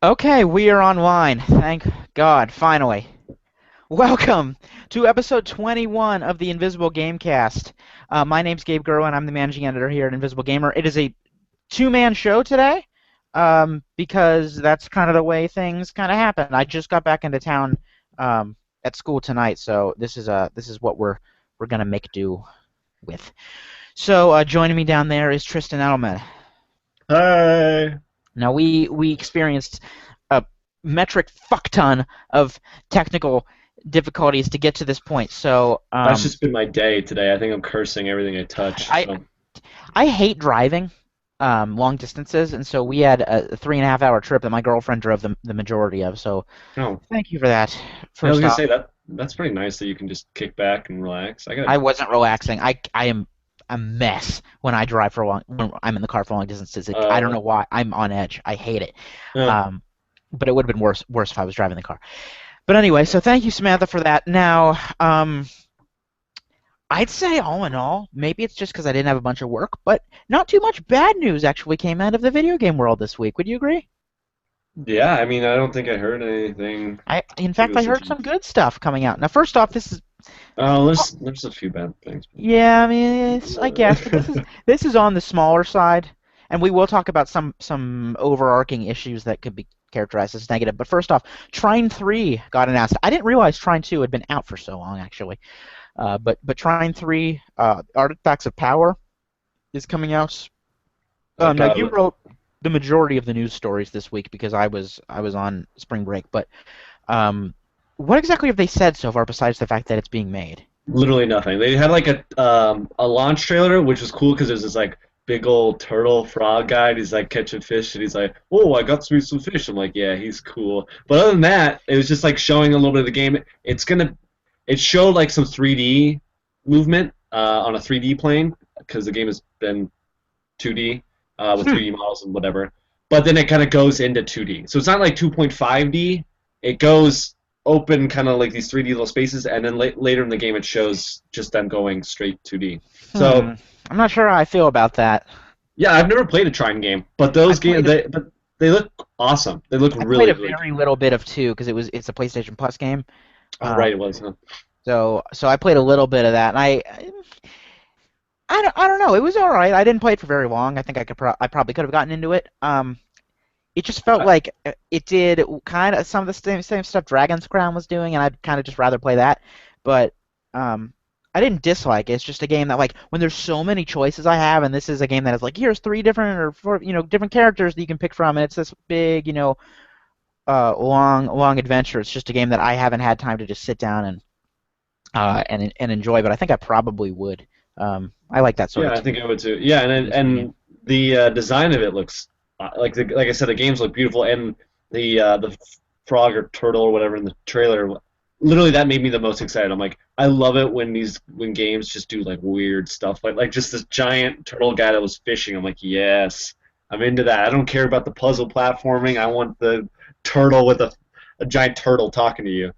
Okay, we are online. Thank God, finally. Welcome to episode 21 of the Invisible Gamecast. My name's Gabe Gerwin. I'm the managing editor here at Invisible Gamer. It is a two-man show today because that's kind of the way things kind of happen. I just got back into town at school tonight, so this is what we're gonna make do with. So joining me down there is Tristan Edelman. Hi. Now we experienced a metric fuck ton of technical difficulties to get to this point. So That's just been my day today. I think I'm cursing everything I touch. I So, I hate driving long distances, and so we had a 3.5 hour trip that my girlfriend drove the majority of. So oh, thank you for that. I was First gonna off, say that's pretty nice that you can just kick back and relax. I got I wasn't relaxing. I am a mess when I drive for long when I'm in the car for long distances. I don't uh, know why. I'm on edge. I hate it. uh Um, but it would have been worse if I was driving the car. But anyway, so thank you, Samantha, for that. Now, I'd say all in all, maybe it's just because I didn't have a bunch of work, but not too much bad news actually came out of the video game world this week. Would you agree? yeah. I mean, I don't think I heard anything In too fact, I heard some essential. good stuff coming out. Now, first off, this is, There's a few bad things. yeah, I mean, I guess, but this is on the smaller side, and we will talk about some overarching issues that could be characterized as negative. But first off, Trine 3 got announced. I didn't realize Trine 2 had been out for so long, actually. But Trine 3, Artifacts of Power, is coming out. Like, Now you wrote the majority of the news stories this week because I was on spring break. But um, what exactly have they said so far besides the fact that it's being made? literally nothing. They had like a launch trailer, which was cool because there's this like big old turtle frog guy. And he's like catching fish, and he's like, "Oh, I got some fish." I'm like, "Yeah, he's cool." But other than that, it was just like showing a little bit of the game. It showed like some 3D movement on a 3D plane because the game has been 2D with Hmm. 3D models and whatever. But then it kind of goes into 2D, so it's not like 2.5D. It goes open kind of like these 3D little spaces, and then later in the game it shows just them going straight 2D. So Hmm. I'm not sure how I feel about that. yeah, I've never played a Trine game, but I those games played a, they look awesome. They look I played really a really very good. little bit of 2 because it's a PlayStation Plus game. Oh right, it Um, was. Huh? so I played a little bit of that, and I don't know. It was all right. I didn't play it for very long. I think I probably could have gotten into it. It just felt I, like it did kind of some of the same stuff Dragon's Crown was doing, and I'd kind of just rather play that. But um, I didn't dislike it. It's just a game that like when there's so many choices I have, and this is a game that is like here's three different or four different characters that you can pick from, and it's this big long adventure. It's just a game that I haven't had time to just sit down and enjoy, but I think I probably would. I like that sort yeah, of I think I would too. Yeah, and team game. the design of it looks like I said, the games look beautiful, and the frog or turtle or whatever in the trailer, literally that made me the most excited. I'm like, I love it when games just do like weird stuff, like just this giant turtle guy that was fishing. I'm like, yes, I'm into that. I don't care about the puzzle platforming. I want the turtle with a giant turtle talking to you.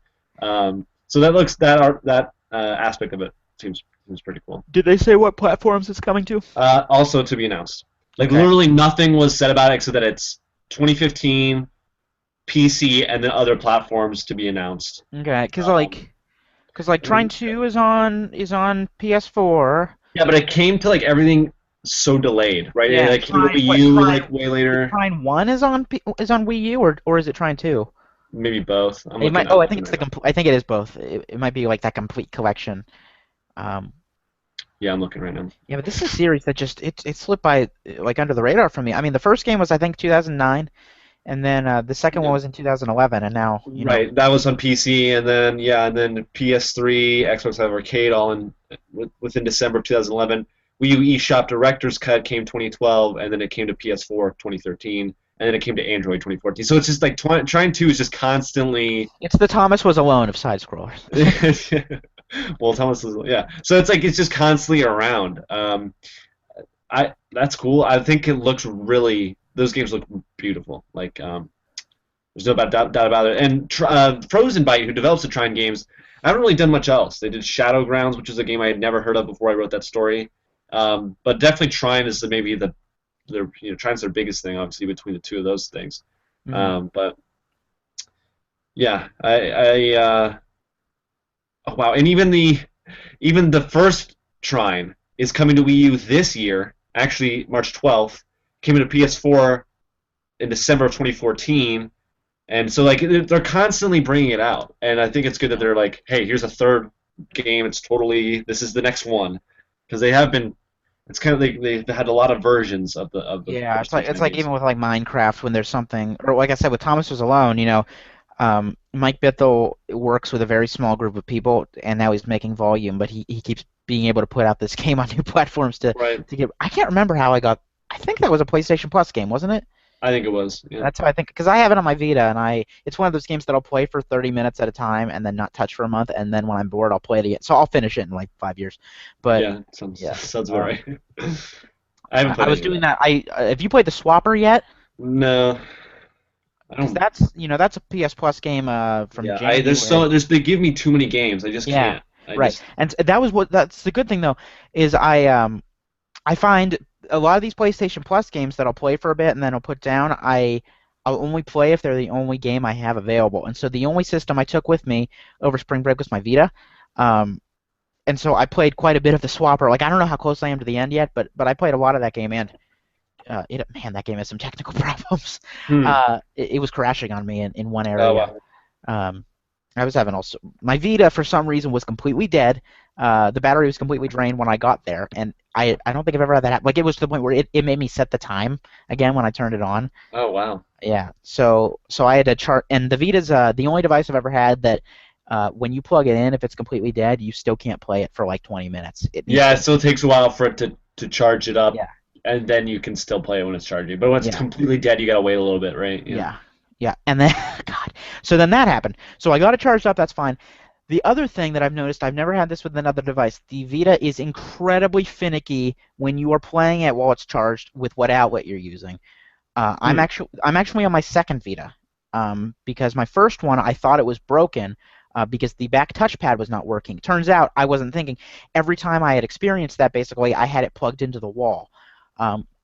So that aspect of it seems pretty cool. Did they say what platforms it's coming to? Also to be announced. Like Okay. literally nothing was said about it except that it's 2015 PC and then other platforms to be announced. Okay, because Um, like, cause like Trine 2 is on PS4. yeah, but it came to like everything so delayed, right? It Yeah, like came to Trine Wii what U Trine like way is later. Trine 1 is on Wii U or is it Trine 2? Maybe both. It might. I'm Oh, I think looking it's right the now. complete. I think it is both. It might be like that complete collection. Um, Yeah, I'm looking right now. yeah, but this is a series that just it slipped by like under the radar for me. I mean, the first game was I think 2009, and then the second one Yeah. was in 2011, and now Right, that was on PC, and then yeah, and then PS3, Xbox Live Arcade, all in within December of 2011. Wii U eShop Director's Cut came 2012, and then it came to PS4 2013, and then it came to Android 2014. So it's just like Trying 2 is just constantly. it's the Thomas Was Alone of side scrollers. Well, Thomas is yeah. So it's like it's just constantly around. I That's cool. I think it looks really. Those games look beautiful. Like there's no doubt about it. And Frozen Byte, who develops the Trine games, I haven't really done much else. They did Shadowgrounds, which is a game I had never heard of before I wrote that story. But definitely Trine is maybe Trine's their biggest thing, obviously, between the two of those things. Hmm. But yeah, oh, wow, and even the first Trine is coming to Wii U this year. Actually, March 12th came into PS4 in December of 2014, and so like they're constantly bringing it out, and I think it's good that they're like, hey, here's a third game. It's totally this is the next one because they have been. It's kind of they've had a lot of versions of the Yeah, first two it's Trine like games. even with like Minecraft when there's something, or like I said with Thomas Was Alone, Mike Bithell works with a very small group of people, and now he's making volume, but he keeps being able to put out this game on new platforms Right. to get. I can't remember how I got. I think that was a PlayStation Plus game, wasn't it? I think it was. Yeah. That's how I think because I have it on my Vita, and it's one of those games that I'll play for 30 minutes at a time and then not touch for a month, and then when I'm bored, I'll play it again. So I'll finish it in like 5 years. But Yeah. Sounds yeah, sounds about um, right. I haven't I played was any of doing that. that. Have you played the Swapper yet? No, I Because don't. that's a PS Plus game from Yeah, I January. they give me too many games. I just Yeah, can't. I right. just And that's the good thing though is I find a lot of these PlayStation Plus games that I'll play for a bit and then I'll put down. I'll only play if they're the only game I have available. And so the only system I took with me over spring break was my Vita. Um, and so I played quite a bit of the Swapper. Like I don't know how close I am to the end yet, but I played a lot of that game and man, that game has some technical problems. hmm. It was crashing on me in one Oh area. wow. Um, I was having also my Vita for some reason was completely dead. The battery was completely drained when I got there, and I don't think I've ever had that happen. Like it was to the point where it made me set the time again when I turned it on. Oh wow. Yeah, so I had to chart, and the Vita's the only device I've ever had that when you plug it in, if it's completely dead, you still can't play it for like 20 minutes. It needs Yeah, to. it still takes a while for it to charge it up, Yeah, and then you can still play it when it's charging. But when it's yeah. completely dead, you gotta wait a little bit, right? Yeah. Yeah, yeah, and then God, so then that happened. So I got it charged up. That's fine. The other thing that I've noticed, I've never had this with another device. The Vita is incredibly finicky when you are playing it while it's charged with what outlet you're using. Hmm. I'm actually on my second Vita, because my first one I thought it was broken. Because the back touchpad was not working. Turns out I wasn't thinking. Every time I had experienced that, basically, I had it plugged into the wall.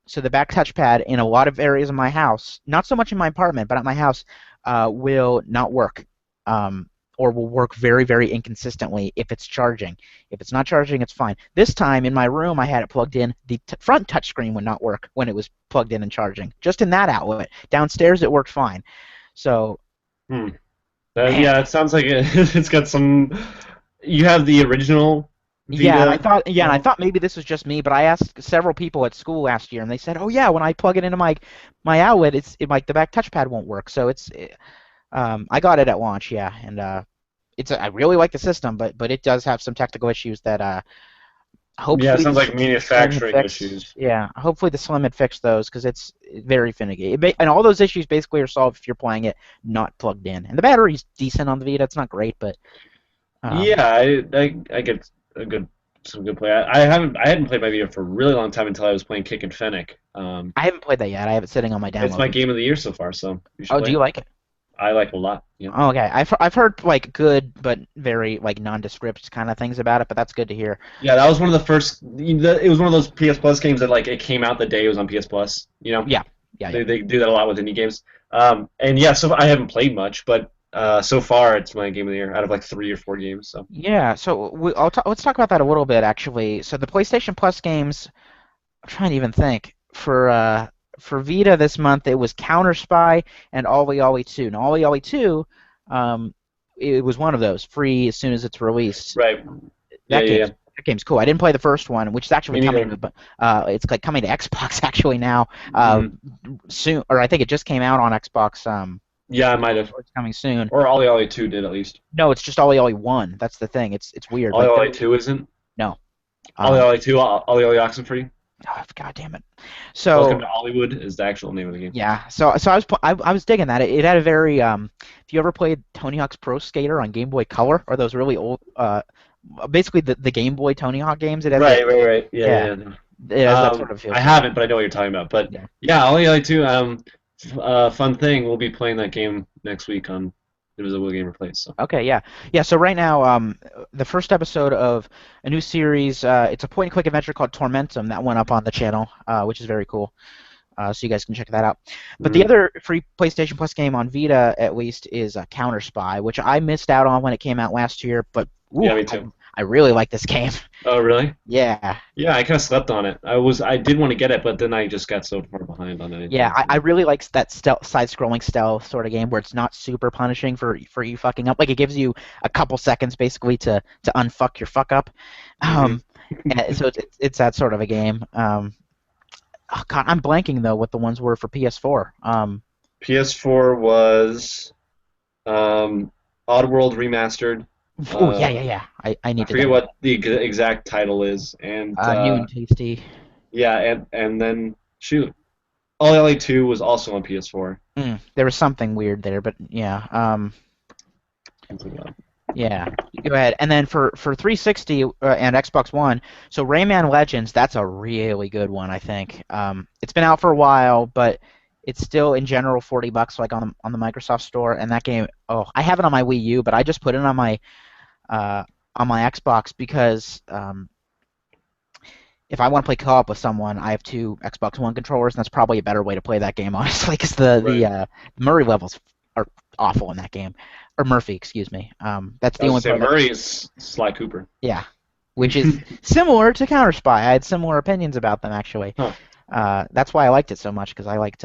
So the back touchpad in a lot of areas of my house, not so much in my apartment, but at my house, will not work, or will work very, very inconsistently if it's charging. If it's not charging, it's fine. This time in my room, I had it plugged in. The front touchscreen would not work when it was plugged in and charging. Just in that outlet. Downstairs, it worked fine. So, Hmm. man, Yeah, it sounds like it's got some. You have the original yeah, Vita and I model. thought maybe this was just me, but I asked several people at school last year, and they said, "Oh yeah, when I plug it into my outlet, like the back touchpad won't work." So I got it at launch, yeah, and I really like the system, but it does have some technical issues that Yeah, it hopefully sounds like the Slim had manufacturing fixed. issues. Yeah, hopefully the Slim had fixed those because it's very finicky. And all those issues basically are solved if you're playing it not plugged in. And the battery's decent on the Vita; it's not great, but um, Yeah, I get a good some good play. I hadn't played my Vita for a really long time until I was playing Kick and Fennec. I haven't played that yet. I have it sitting on my It's download my list. game of the year so far, so you should Oh, do play you it. like it? I like it a lot. Yeah. Oh, okay, I've heard like good but very like nondescript kind of things about it, but that's good to hear. Yeah, that was one of the first. It was one of those PS Plus games that like it came out the day it was on PS Plus. You know, Yeah, yeah, yeah. they do that a lot with indie games. And yeah, so I haven't played much, but so far it's my game of the year out of like 3 or 4 games. So Yeah, so let's talk about that a little bit actually. So the PlayStation Plus games, I'm trying to even think. For Vita this month, it was Counter Spy and Ollie Ollie 2. Now, Ollie Ollie 2, um, it was one of those free as soon as it's released. right, yeah, That yeah, yeah. game's cool. I didn't play the first one, which is actually Me coming neither. to it's like coming to Xbox actually now Hmm. soon, or I think it just came out on Xbox Yeah, I might have. or it's coming soon. Or Ollie Ollie 2 did at least. No, it's just Ollie Ollie 1. That's the thing. It's weird. Ollie Like Ollie there 2 isn't. no. Ollie Um, Ollie 2, Ollie Ollie Oxenfree. oh, God damn it. Welcome So to Hollywood is the actual name of the game. yeah, I was digging that. It had a very if you ever played Tony Hawk's Pro Skater on Game Boy Color or those really old basically the Game Boy Tony Hawk games, it has that Right, right, right. Yeah, yeah, yeah, yeah. it has that sort of feel I to it. haven't, but I know what you're talking about. But Yeah. yeah, Ollie Ollie 2. Fun thing. We'll be playing that game next week on Invisible Game Replays. So Okay, yeah. Yeah, so right now the first episode of a new series it's a point and click adventure called Tormentum that went up on the channel, which is very cool. so you guys can check that out. But the Mhm. other free PlayStation Plus game on Vita, at least, is Counter Spy, which I missed out on when it came out last year. But ooh, Yeah, me I, too. I really like this game. Oh, really? Yeah, Yeah, I kind of slept on it. I did want to get it, but then I just got so far behind on yeah, anything. I So. really like that side-scrolling stealth sort of game where it's not super punishing for you fucking up. Like it gives you a couple seconds basically to unfuck your fuck up. Hmm. And so it's that sort of a game. Oh God, I'm blanking though what the ones were for PS4. PS4 was Oddworld Remastered. Oh yeah, Uh, yeah, yeah. I I need to forget download what the exact title is, and New and Tasty. yeah, and then shoot, Ollie 2 was also on PS4. There was something weird there, but yeah. Something else. Yeah. Go ahead. And then for 360 and Xbox One, so Rayman Legends, that's a really good one, I think. It's been out for a while, but it's still in general $40 like on the Microsoft Store. And that game, oh, I have it on my Wii U, but I just put it uh, on my Xbox because if I want to play co-op with someone, I have two Xbox One controllers, and that's probably a better way to play that game, honestly, because Right. the Murray levels are awful in that game, or Murphy, excuse me. That's I the was only gonna part say that, Murray is Sly Cooper. yeah, which is similar to Counter Spy. I had similar opinions about them actually. Huh. That's why I liked it so much because I liked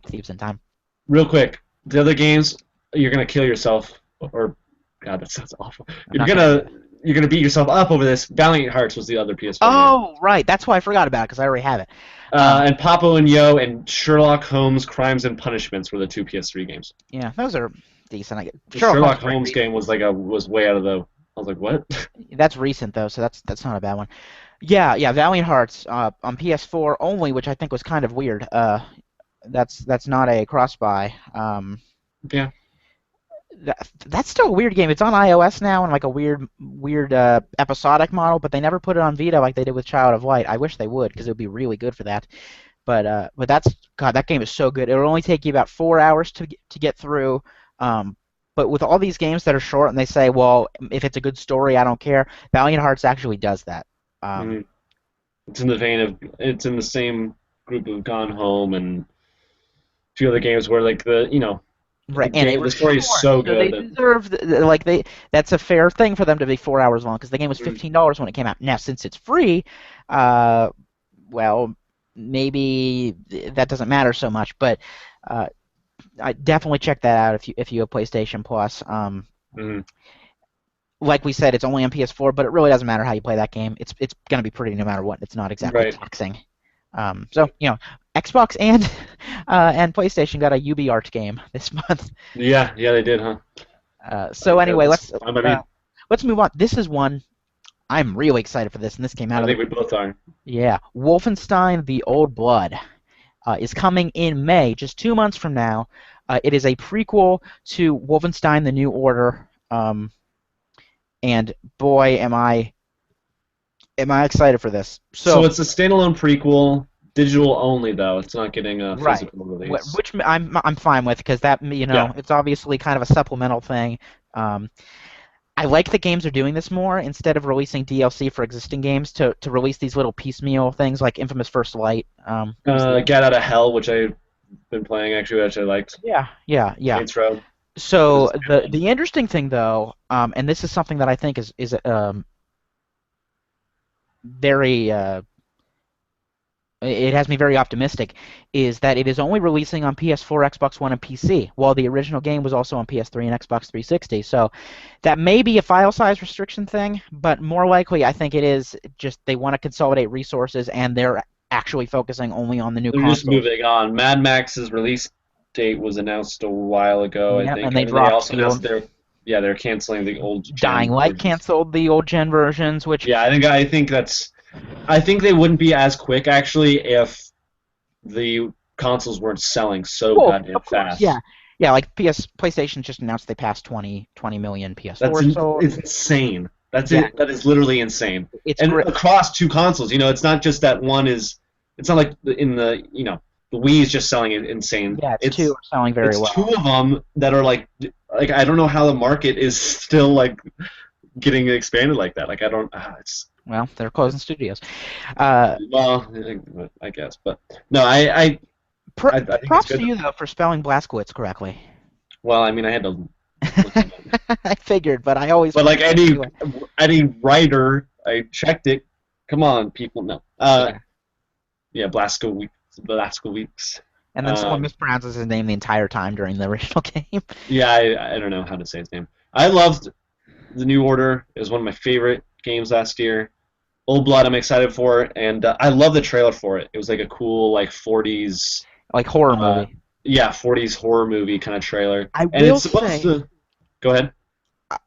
Thieves in Time. Real quick, the other games you're gonna kill yourself, or God, that sounds awful. I'm You're not gonna do gonna it. you're gonna beat yourself up over this. Valiant Hearts was the other PS4 game. Oh, right, that's why I forgot about it because I already have it. Um, And Papo and Yo and Sherlock Holmes: Crimes and Punishments were the two PS3 games. yeah, those are decent. I get The Sherlock Holmes Sherlock is pretty Holmes game recent. was was way out of the. I was like, what? That's recent though, so that's not a bad one. Yeah, yeah, Valiant Hearts on PS4 only, which I think was kind of weird. That's not a cross-buy. Yeah. That's still a weird game. It's on iOS now and like a weird episodic model, but they never put it on Vita like they did with Child of Light. I wish they would because it would be really good for that. But that's God, that game is so good. It'll only take you about 4 hours to get through. Um, but with all these games that are short and they say, well, if it's a good story, I don't care. Valiant Hearts actually does that. Um, Mhm. It's in the vein of. It's in the same group of Gone Home and a few other games where like Right, and they the were story is short, so so they good that. deserve like they. That's a fair thing for them to be 4 hours long because the game was Mm. $15 when it came out. Now, since it's free, uh, well, maybe that doesn't matter so much. But uh, I definitely check that out if you have PlayStation Plus. Mhm. Like we said, it's only on PS4, but it really doesn't matter how you play that game. It's gonna be pretty no matter what. It's not exactly Right. taxing. So Xbox and PlayStation got a UbiArt game this month. Yeah. Yeah, they did, huh? So anyway, That's fine by me. let's move on. This is one I'm really excited for this, and this came out I of the think we both are. yeah. Wolfenstein: The Old Blood is coming in May, just 2 months from now. It is a prequel to Wolfenstein: The New Order, and boy, am I excited for this. So So it's a standalone prequel, digital only though. It's not getting a right, physical release. which I'm fine with because that Yeah. it's obviously kind of a supplemental thing. Um, I like that games are doing this more instead of releasing DLC for existing games to release these little piecemeal things like Infamous First Light. Was the Get Out of Hell, which I've been playing actually, which I liked. yeah, yeah, yeah. Saints Row. It was So a standalone. the interesting thing though, and this is something that I think is very it has me very optimistic, is that it is only releasing on PS4, Xbox One, and PC, while the original game was also on PS3 and Xbox 360. So that may be a file size restriction thing, but more likely I think it is just they want to consolidate resources and they're actually focusing only on the new They're just consoles. moving on. Mad Max's release date was announced a while ago, I Yeah, think, and they and then they dropped also the announced old they're canceling the old Dying gen Light versions. canceled the old gen versions, which Yeah, I think they wouldn't be as quick actually if the consoles weren't selling so well, goddamn of course, yeah. fast. Yeah, like PlayStation just announced they passed 20 million That's PS4s sold. it's insane. That's Yeah, it. That is literally insane. it's And great. across two consoles, it's not just that one is. It's not like in the Wii is just selling it insane. Yeah, it's two are selling very It's two well. of them that are like I don't know how the market is still like getting expanded like that. Like I don't. It's Well, they're closing studios. Uh, well, I guess, but no, I I think it's Props good. to you though for spelling Blazkowicz correctly. Well, I mean, I had to look it up. I figured, but I always But like forget anyway. any writer, I checked it. Come on, people, no. Yeah. Yeah, Blaskowicz. And then someone Um, mispronounces his name the entire time during the original game. yeah, I don't know how to say his name. I loved the New Order. It was one of my favorite games last year. Old Blood, I'm excited for, and I love the trailer for it. It was like a cool like 40s, Like horror uh, movie. yeah, 40s horror movie kind of trailer, I and will it's supposed say to. Go ahead.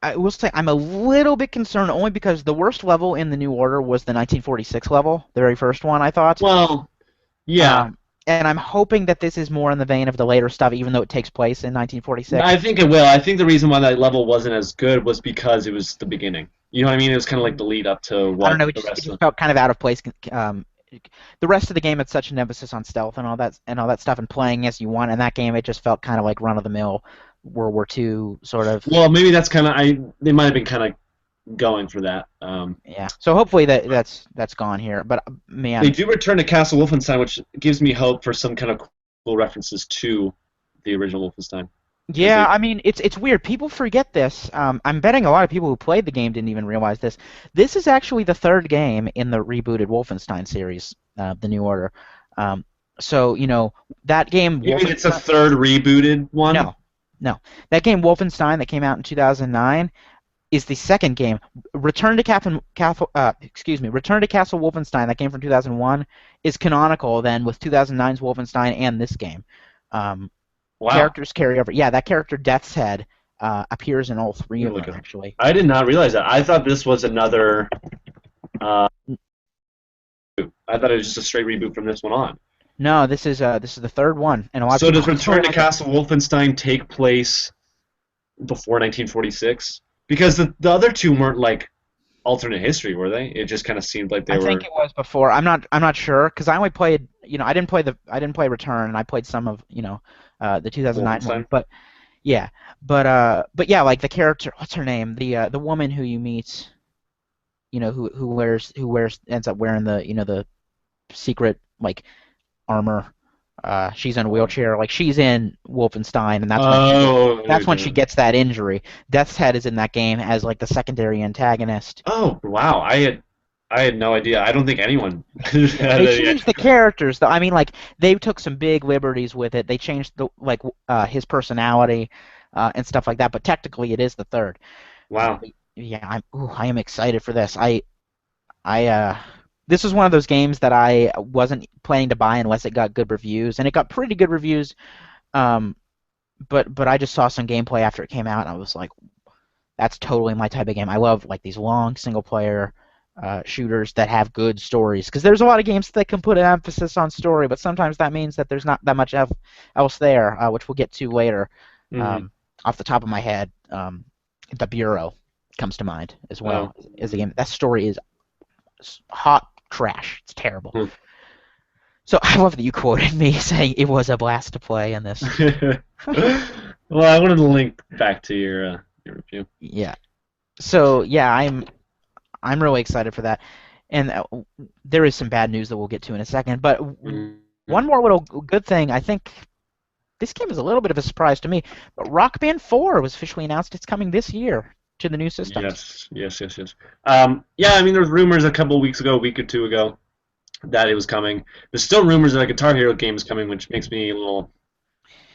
I will say I'm a little bit concerned only because the worst level in the New Order was the 1946 level, the very first one I thought. Well, yeah, And I'm hoping that this is more in the vein of the later stuff, even though it takes place in 1946. I think it will. I think the reason why that level wasn't as good was because it was the beginning. You know what I mean? It was kind of like the lead up to I don't what know. the It rest just of. felt kind of out of place. The rest of the game had such an emphasis on stealth and all that stuff, and playing as you want. And that game, it just felt kind of like run of the mill World War II sort of. Well, maybe that's kind of they might have been kind of going for that. Yeah. So hopefully that's gone here. But They man, do return to Castle Wolfenstein, which gives me hope for some kind of cool references to the original Wolfenstein. yeah. I mean, it's weird. People forget this. I'm betting a lot of people who played the game didn't even realize this. This is actually the third game in the rebooted Wolfenstein series, the New Order. So that game. You mean it's a third rebooted one? No, no. That game Wolfenstein that came out in 2009 is the second game. Return to Castle Wolfenstein that came from 2001 is canonical then with 2009's Wolfenstein and this game. Wow. Characters carry over. Yeah, that character Death's Head appears in all three of them actually. I did not realize that. I thought this was another. I thought it was just a straight reboot from this one on. No, this is the third one, and a lot. So of does Return to Castle Wolfenstein take place before 1946? Because the other two weren't like alternate history, were they? It just kind of seemed like they were. I think it was before. I'm not sure because I only played. I didn't play Return, and I played some of the 2009 Wolfenstein? one. But yeah, but yeah, like the character. What's her name? The woman who you meet. Who ends up wearing the secret like armor. She's in a wheelchair. Like she's in Wolfenstein, and that's when she gets that injury. Death's Head is in that game as like the secondary antagonist. Oh wow! I had no idea. I don't think anyone. They changed the characters though. I mean, like they took some big liberties with it. They changed his personality and stuff like that. But technically, it is the third. Wow. Yeah, I am excited for this. This was one of those games that I wasn't planning to buy unless it got good reviews, and it got pretty good reviews. But I just saw some gameplay after it came out, and I was like, that's totally my type of game. I love like these long single player shooters that have good stories, because there's a lot of games that can put an emphasis on story, but sometimes that means that there's not that much else there, which we'll get to later. Mm-hmm. Off the top of my head, The Bureau comes to mind as well. As a game, that story is hot trash. It's terrible. So I love that you quoted me saying it was a blast to play in this. Well, I wanted to link back to your review. Yeah. So yeah, I'm really excited for that, and there is some bad news that we'll get to in a second. But one more little good thing, I think. This game is a little bit of a surprise to me, but Rock Band 4 was officially announced. It's coming this year to the new system. Yes. Yeah, I mean, there was rumors a week or two ago, that it was coming. There's still rumors that a Guitar Hero game is coming, which makes me a little...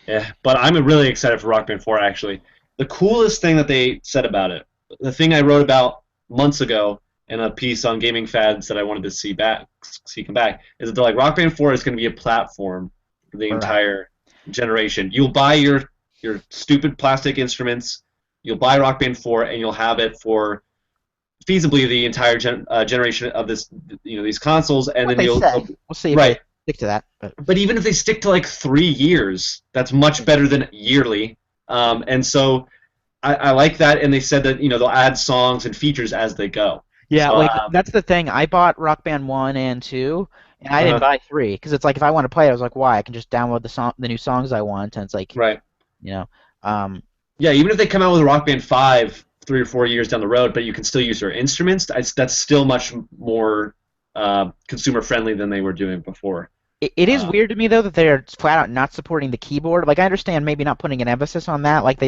But I'm really excited for Rock Band 4, actually. The coolest thing that they said about it, the thing I wrote about months ago in a piece on Gaming Fads that I wanted to see come back, is that they're like, Rock Band 4 is going to be a platform for the entire generation. You'll buy your stupid plastic instruments, you'll buy Rock Band 4, and you'll have it for feasibly the entire generation of these consoles, and then we'll see if they stick to that. But even if they stick to like 3 years, that's much better than yearly. And so I like that, and they said that they'll add songs and features as they go. Yeah, so, that's the thing. I bought Rock Band 1 and 2. And I didn't buy 3 because it's like if I want to play it, I was like, why? I can just download the new songs I want, and it's like, right. Yeah, even if they come out with Rock Band 5 3 or 4 years down the road, but you can still use their instruments, that's still much more consumer friendly than they were doing before. It is weird to me though that they're flat out not supporting the keyboard. Like I understand maybe not putting an emphasis on that. Like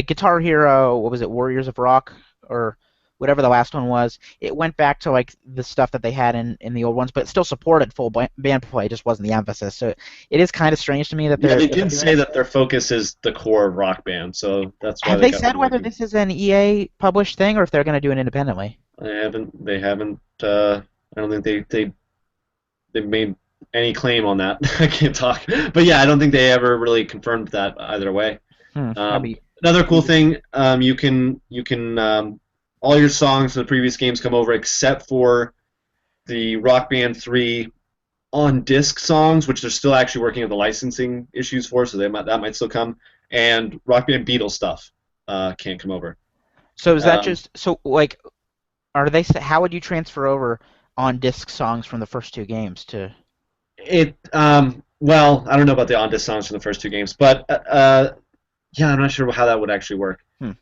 Guitar Hero, what was it, Warriors of Rock or whatever the last one was. It went back to like the stuff that they had in the old ones, but it still supported full band play. It just wasn't the emphasis. So it is kind of strange to me that Yeah, they're they that they're did doing say it. that their focus is the core of Rock Band, so that's why Have they they got rid said of the whether game. this is an EA published thing or if they're going to do it independently? They haven't. I don't think they've made any claim on that. I can't talk, but yeah, I don't think they ever really confirmed that either way. That'd be Another cool interesting. thing, you can all your songs from the previous games come over except for the Rock Band 3 on disc songs, which they're still actually working on the licensing issues for, so that might still come. And Rock Band Beatles stuff can't come over. So is that Um, just so like are they how would you transfer over on disc songs from the first two games to? well, I don't know about the on disc songs from the first two games, but yeah, I'm not sure how that would actually work. Hmm.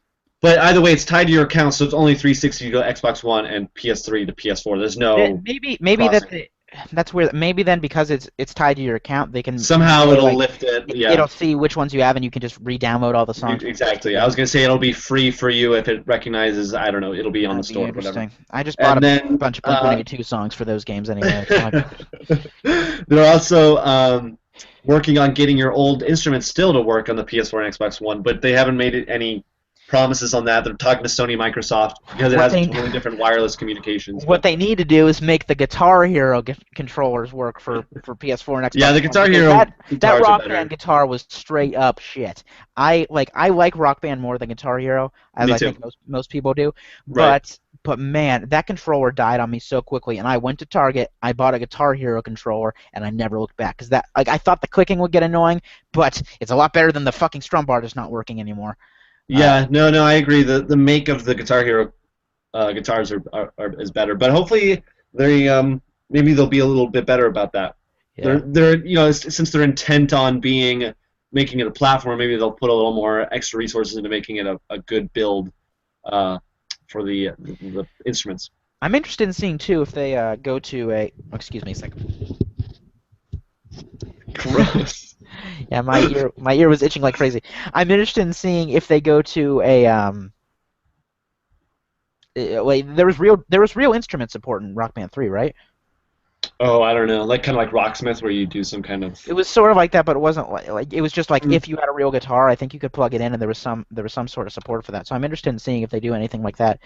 But either way, it's tied to your account, so it's only 360 to Xbox One and PS3 to PS4. There's no Maybe crossing. that's where maybe then because it's tied to your account they can Somehow say it'll like lift it. Yeah, it'll see which ones you have and you can just re-download all the songs from the first two exactly. I was games. gonna say it'll be free for you if it recognizes. I don't know. It'll be on the That'd be store or whatever. interesting. I just bought And a then bunch of Blink-182 songs for those games anyway. So they're also working on getting your old instruments still to work on the PS4 and Xbox One, but they haven't made any promises on that. They're talking to Sony, Microsoft because it what has they totally different wireless communications. what But they need to do is make the Guitar Hero controllers work for PS4 and yeah, Xbox the One Guitar because Hero that guitars are Rock Band better. guitar was straight up shit. I like Rock Band more than Guitar Hero, as Me I too. think most people do. Right. But man, that controller died on me so quickly, and I went to Target, I bought a Guitar Hero controller, and I never looked back because that like I thought the clicking would get annoying, but it's a lot better than the fucking strum bar just not working anymore. Uh, Yeah, no, I agree. The make of the Guitar Hero guitars is better, but hopefully they maybe they'll be a little bit better about that. yeah. They're since they're intent on making it a platform, maybe they'll put a little more extra resources into making it a good build uh, for the instruments. I'm interested in seeing too if they go to a. Oh, excuse me a second. Gross. Yeah, my ear was itching like crazy. I'm interested in seeing if they go to a like there was real instrument support in Rock Band 3, right? Oh, I don't know, like kind of like Rocksmith, where you do some kind of. It was sort of like that, but it wasn't like it was just like Mm. if you had a real guitar, I think you could plug it in, and there was some sort of support for that. So I'm interested in seeing if they do anything like that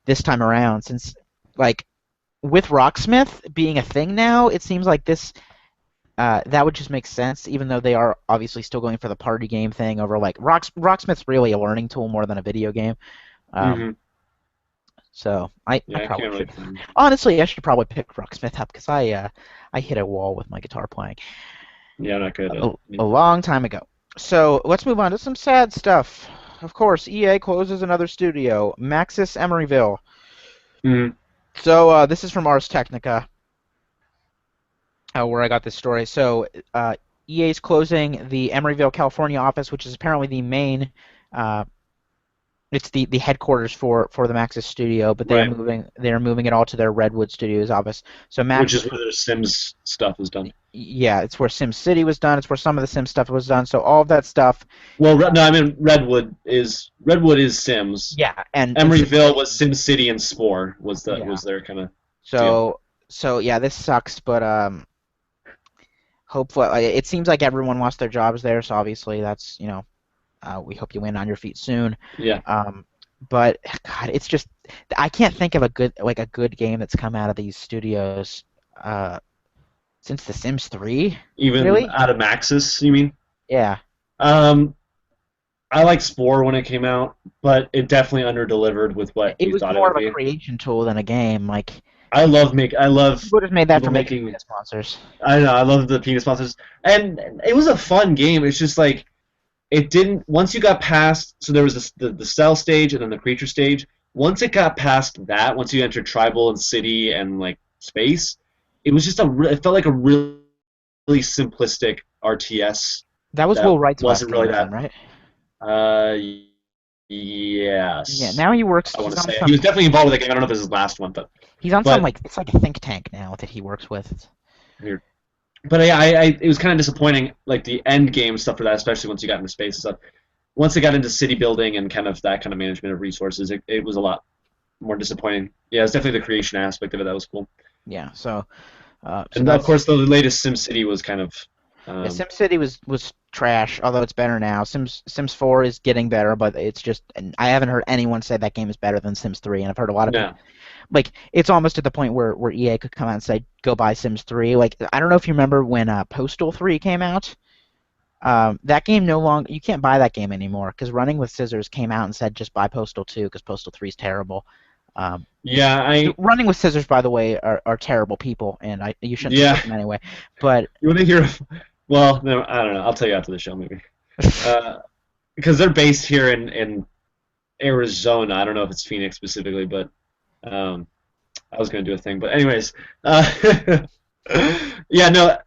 this time around, since like with Rocksmith being a thing now, it seems like this that would just make sense, even though they are obviously still going for the party game thing over like Rocksmith's really a learning tool more than a video game. Um, Hmm. so I Yeah, I probably can't really. should. Honestly, I should probably pick Rocksmith up because I hit a wall with my guitar playing Yeah, not good. a long time ago. So let's move on to some sad stuff. Of course, EA closes another studio, Maxis Emeryville. Mhm. So this is from Ars Technica, where I got this story. So EA's closing the Emeryville, California office, which is apparently the main. Uh, it's the headquarters for the Maxis studio, but Right. they are moving it all to their Redwood Studios office. So Which Maxis, is where their Sims stuff is done. yeah, it's where Sim City was done. It's where some of the Sim stuff was done. So all of that stuff, Well, no, I mean Redwood is Sims. yeah, and Sim Emeryville City, was SimCity and Spore yeah. was their kind of deal. So yeah, this sucks, but hopefully it seems like everyone lost their jobs there. So obviously that's we hope you land on your feet soon. Yeah. Um, but God, it's just I can't think of a good game that's come out of these studios since The Sims 3. Even Really? out of Maxis, you mean? Yeah. Um, I like Spore when it came out, but it definitely underdelivered with what It we was thought it more would of a be. creation tool than a game. Like I love people just made that people for making making. penis monsters. I know I love the penis monsters, and it was a fun game. It's just like it didn't. Once you got past, so there was the cell stage and then the creature stage. Once it got past that, once you entered tribal and city and like space, it was just it felt like a really simplistic RTS That was that Will Wright's last wasn't game, really I think, that. right? Uh, Yeah. yes, Now he works. I want to say he was definitely involved with the game. I don't know if this is his last one, He's on some but like it's like a think tank now that he works with. here. But it was kind of disappointing, like the end game stuff for that, especially once you got into space and stuff. Once they got into city building and kind of that kind of management of resources, it was a lot more disappointing. Yeah, it's definitely the creation aspect of it that was cool. Yeah, so And of that's course, the latest SimCity was kind of yeah. um, SimCity was trash, although it's better now. Sims 4 is getting better, but it's just and I haven't heard anyone say that game is better than Sims 3, and I've heard a lot of people no, like it's almost at the point where EA could come out and say go buy Sims 3. Like I don't know if you remember when Postal 3 came out. That game no longer you can't buy that game anymore because Running with Scissors came out and said just buy Postal 2 because Postal 3 is terrible. Um, yeah, I Running with Scissors, by the way, are terrible people, and you shouldn't yeah. support them anyway. But You want to hear? Well, no, I don't know. I'll tell you after the show, maybe. Because they're based here in Arizona. I don't know if it's Phoenix specifically, but um, I was going to do a thing. But anyways, yeah, no.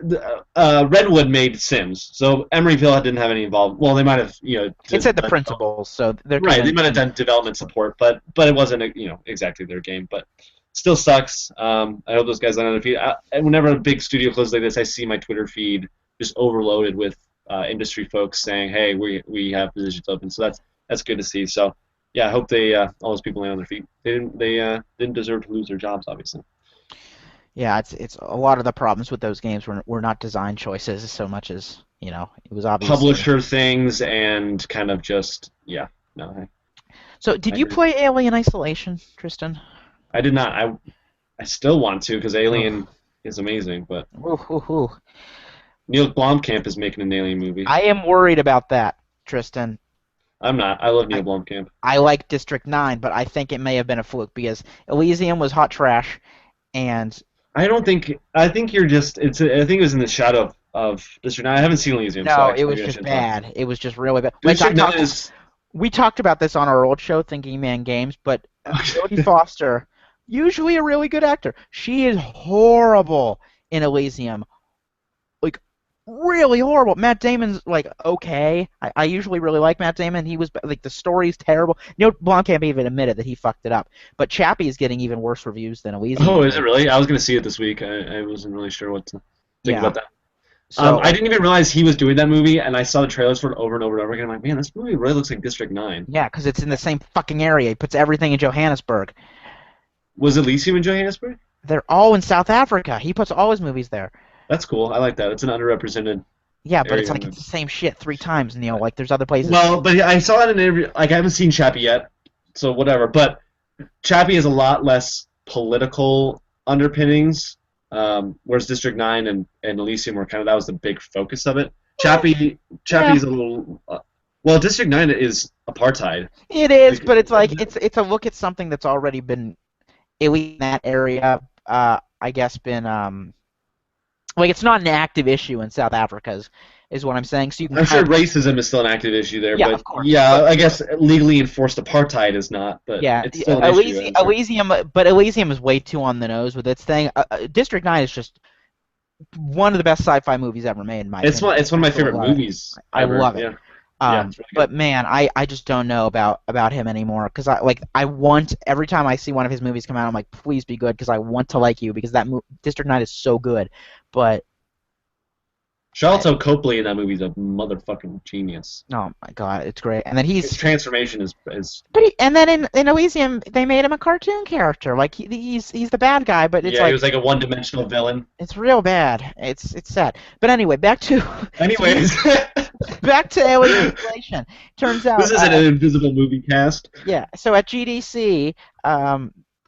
Redwood made Sims, so Emeryville didn't have any involved. Well, they might have, it said the principals, so there could have right. They been might have some done development support, but it wasn't, exactly their game. But still sucks. I hope those guys land on their feet. And whenever a big studio closes like this, I see my Twitter feed just overloaded with industry folks saying, "Hey, we have positions open." So that's good to see. So yeah, I hope they all those people land on their feet. They didn't deserve to lose their jobs, obviously. Yeah, it's a lot of the problems with those games were not design choices so much as it was obviously. Publisher things and kind of just yeah. No, So, did I you agree. play Alien Isolation, Tristan? I did not. I still want to because Oh, Alien is amazing, but ooh, ooh, ooh. Neil Blomkamp is making an Alien movie. I am worried about that, Tristan. I'm not. I love I Neil Blomkamp. I like District 9, but I think it may have been a fluke because Elysium was hot trash, and I don't think. I think you're just. I think it was in the shadow of District 9. I haven't seen Elysium, so no, it actually was maybe I just shouldn't talk. bad. It was just really bad. Like District 9 is. we talked about this on our old show, Thinking Man Games, but Jodie Foster, usually a really good actor, she is horrible in Elysium. Like, really horrible. Matt Damon's like okay. I usually really like Matt Damon. He was like the story's terrible. Neil Blomkamp even admitted that he fucked it up. But Chappie is getting even worse reviews than Oh, Elysium is it did. really? I was gonna see it this week. I wasn't really sure what to think Yeah. about that. So I like didn't even realize he was doing that movie, and I saw the trailers for it over and over and over again. I'm like, man, this movie really looks like District 9. yeah, because it's in the same fucking area. He puts everything in Johannesburg. Was Elysium in Johannesburg? They're all in South Africa. He puts all his movies there. That's cool. I like that. It's an underrepresented Yeah, but it's area. like it's the same shit 3 times, Neil. Like there's other places. Well, but I saw it in an interview. Like I haven't seen Chappie yet, so whatever. But Chappie has a lot less political underpinnings, whereas District 9 and Elysium were kind of that was the big focus of it. Eh, Chappie yeah, is a little. Well, District 9 is apartheid. it is, Like, but it's like it's a look at something that's already been at least in that area. I guess been like it's not an active issue in South Africa is what I'm saying. So you can I'm kind sure of racism is still an active issue there, yeah, but of course, yeah, but I guess legally enforced apartheid is not, but yeah, it's still an issue, I'm sure. Elysium is way too on the nose with its thing. District 9 is just one of the best sci-fi movies ever made, in my opinion. It's one of I my absolutely favorite love it. movies I ever. love it. Yeah, yeah, it's really But good. man, I just don't know about him anymore because I want every time I see one of his movies come out, I'm like, please be good because I want to like you because District 9 is so good. But I, Charlton Copley in that movie is a motherfucking genius. oh my god, it's great. And then His transformation is and then in Elysium they made him a cartoon character. Like he's the bad guy, but it's yeah, he like was like a one-dimensional villain. it's real bad. It's sad. But anyway, back to Anyways, back to Alien Isolation. Turns this out, is an invisible movie cast. yeah. So at GDC,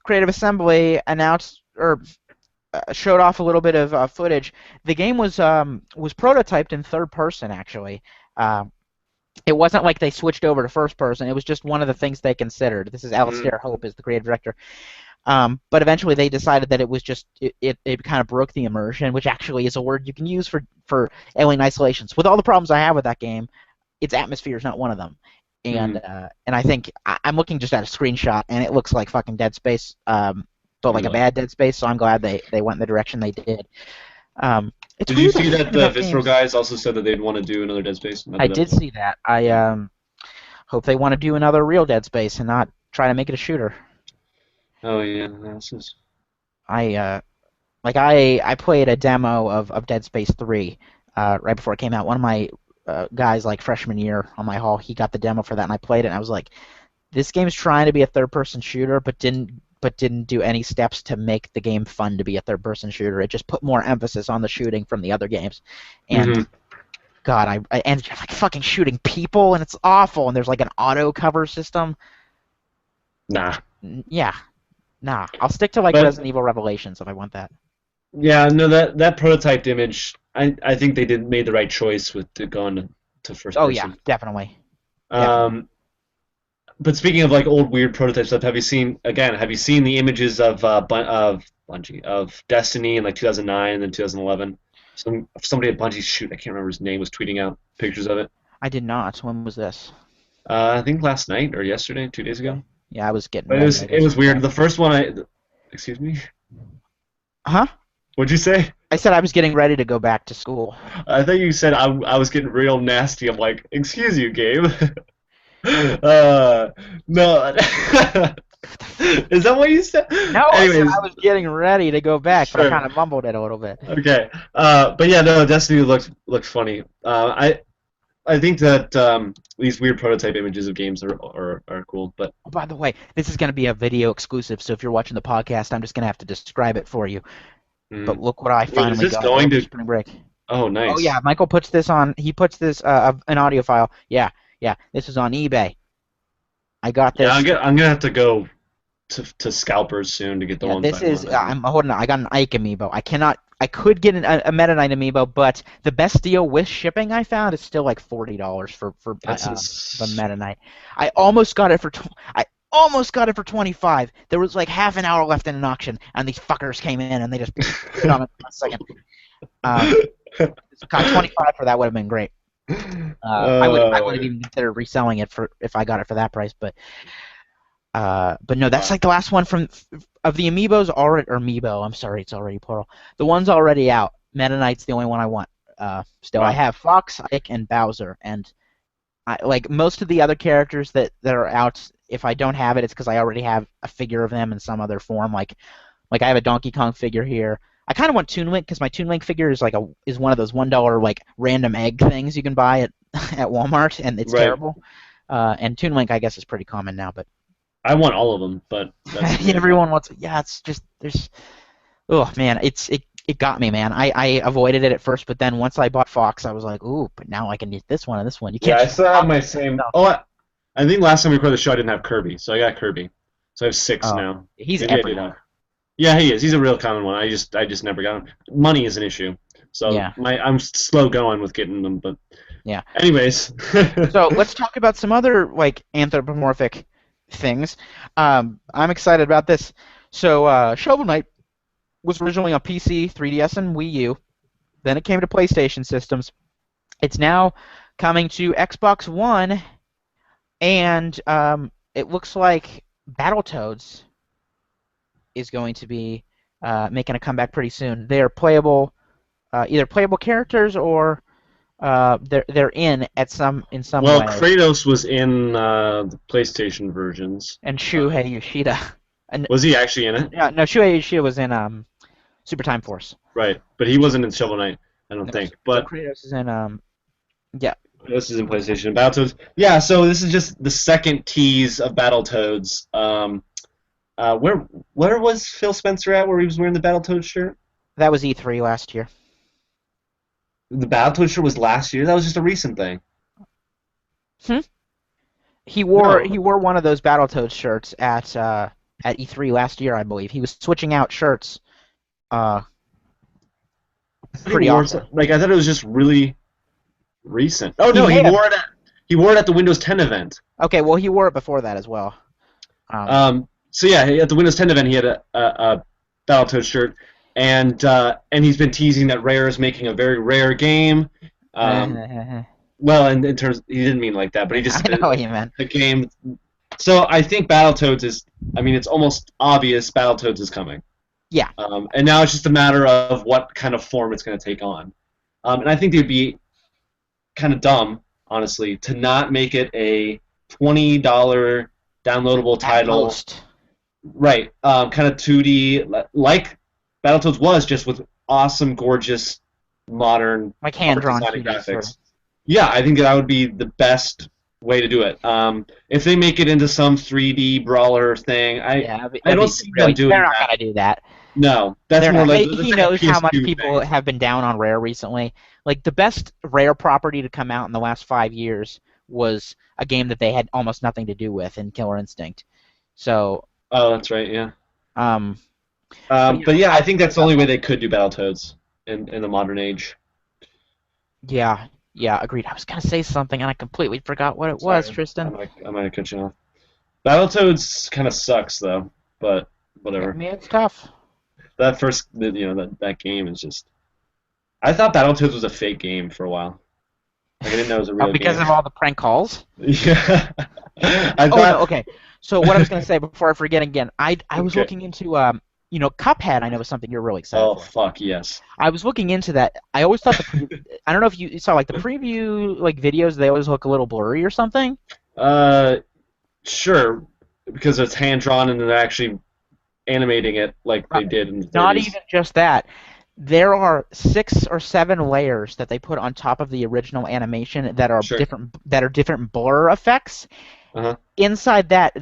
Creative Assembly announced or showed off a little bit of footage. The game was prototyped in third person actually. Um, it wasn't like they switched over to first person. It was just one of the things they considered. This is Mm. Alistair Hope is the creative director. But eventually they decided that it was just it kind of broke the immersion, which actually is a word you can use for Alien Isolations. With all the problems I have with that game, its atmosphere is not one of them. Mm. And I think I'm looking just at a screenshot, and it looks like fucking Dead Space, but like a Really. bad Dead Space. So I'm glad they went in the direction they did. It's Did you weird see that the about Visceral games. guys also said that they'd want to do another Dead Space? I did see that. I hope they want to do another real Dead Space and not try to make it a shooter. Oh yeah, this is. I Like I played a demo of Dead Space 3 right before it came out. One of my guys like freshman year on my hall, he got the demo for that, and I played it, and I was like, this game's trying to be a third-person shooter, but didn't do any steps to make the game fun to be a third-person shooter. It just put more emphasis on the shooting from the other games, and Hmm. God, I and you're like fucking shooting people, and it's awful. And there's like an auto cover system. Nah. Yeah, nah. I'll stick to like But Resident Evil Revelations if I want that. yeah, no, that prototyped image, I think they did made the right choice with going to first Oh yeah, person. definitely, definitely. Um, but speaking of like old weird prototype stuff, have you seen the images of Bungie of Destiny in like 2009 and then 2011? Somebody at Bungie, shoot, I can't remember his name, was tweeting out pictures of it. I did not. When was this? I think last night or yesterday, 2 days ago. Okay. Yeah, I was getting But it ready, was I it guess, was for weird. that. The first one, excuse me, Huh? what'd you say? I said I was getting ready to go back to school. I thought you said I was getting real nasty. I'm like, excuse you, Gabe. No. Is that what you said? No, I said Anyways, I was getting ready to go back, but I sure. kind of mumbled it a little bit. Okay. But yeah, no, Destiny looks funny. I think that these weird prototype images of games are cool. But Oh, by the way, this is going to be a video exclusive, so if you're watching the podcast, I'm just going to have to describe it for you. But mm. look what I Wait, is finally this got going over to? spring break. Oh, Oh nice. yeah, Michael puts this on. He puts this an audio file. Yeah, yeah. This is on eBay. I got Yeah, this. I'm gonna have to go to scalpers soon to get the Yeah, ones this I is. want. I think. I'm holding on. I got an Ike amiibo. I cannot. I could get a Meta Knight amiibo, but the best deal with shipping I found is still like $40 for That's the Meta Knight. I almost got it for. I almost got it for 25. There was like half an hour left in an auction, and these fuckers came in and they just put on it for a second. Um, God, 25 for that would have been great. I would have uh, even considered reselling it for if I got it for that price, but no, that's wow. like the last one from of the amiibos already or amiibo. I'm sorry, it's already plural. The one's already out. Meta Knight's the only one I want. Still, I Wow. have Fox, Ike, and Bowser, and I like most of the other characters that are out. If I don't have it, it's because I already have a figure of them in some other form. Like I have a Donkey Kong figure here. I kind of want Toon Link because my Toon Link figure is one of those $1 like random egg things you can buy at at Walmart, and it's Right. terrible. And Toon Link, I guess, is pretty common now, but I want all of them, but that's okay. everyone wants it. Yeah, it's just there's. Oh man, it got me, man. I avoided it at first, but then once I bought Fox, I was like, ooh, but now I can get this one and this one. You Yeah, can't I just still have swap my between same. stuff. Oh, I think last time we recorded the show, I didn't have Kirby, so I got Kirby. So I have six Oh, now. he's Maybe I did have. everywhere. Yeah, he is. He's a real common one. I just never got him. Money is an issue, so Yeah, I'm slow going with getting them. But yeah. anyways, So let's talk about some other like anthropomorphic things. I'm excited about this. So Shovel Knight was originally on PC, 3DS, and Wii U. Then it came to PlayStation systems. It's now coming to Xbox One, and it looks like Battletoads is going to be making a comeback pretty soon. They are playable, either playable characters or they're in some well, way. Kratos was in the PlayStation versions. And Uh, Shuhei Yoshida, and was he actually in it? yeah, no, Shuhei Yoshida was in Super Time Force. Right, but he wasn't in Shovel Knight, I don't No, think. so But Kratos is in yeah. this is in PlayStation. Battletoads. Yeah, so this is just the second tease of Battletoads. Where was Phil Spencer at? Where he was wearing the Battletoads shirt? That was E3 last year. The Battletoads shirt was last year. That was just a recent thing. Hmm? No. He wore one of those Battletoads shirts at E3 last year, I believe. He was switching out shirts uh I thought pretty often. like I thought it was just really recent. Oh He no, may have. he wore it at the Windows 10 event. Okay, well he wore it before that as well. Um, So yeah, at the Windows 10 event, he had a Battletoads shirt, and he's been teasing that Rare is making a very rare game. I Well, in terms, he didn't mean like that, but he just know what you meant. a game. So I think Battletoads is. I mean, it's almost obvious Battletoads is coming. Yeah. And now it's just a matter of what kind of form it's going to take on. And I think it would be kind of dumb, honestly, to not make it a $20 downloadable At title. most. Right. Kind of 2D, like Battletoads was, just with awesome, gorgeous, modern Like art hand-drawn design and 2D sort of. graphics. Yeah, I think that would be the best way to do it. If they make it into some 3D brawler thing, Yeah, I that'd don't be see them really. They're doing not that. gonna do that. No, that's They're more not. like He that's like a knows how much PS2 people thing. have been down on Rare recently. Like the best Rare property to come out in the last 5 years was a game that they had almost nothing to do with in Killer Instinct. So, Oh, that's right. Yeah. um, but yeah, But yeah, I I think that's the only way they could do Battletoads in the modern age. yeah, yeah, agreed. I was gonna say something and I completely forgot what it was, Sorry, Tristan. I might have cut you off. Battletoads kind of sucks though, but Yeah, I whatever. mean it's tough. That first, that game is just. I thought Battletoads was a fake game for a while. Like I didn't know it was a real Because game. of all the prank calls. Yeah. I Oh no, thought. okay. So what I was gonna say before I forget again, I was Okay. looking into Cuphead. I know is something you're really excited Oh for. fuck yes. I was looking into that. I always thought I don't know if you saw like the preview like videos. They always look a little blurry or something. Uh, sure, because it's hand drawn and they're actually animating it like Uh, they did in the Not 30s. even just that. There are 6 or 7 layers that they put on top of the original animation Sure. that are different blur effects. Uh-huh. Inside that,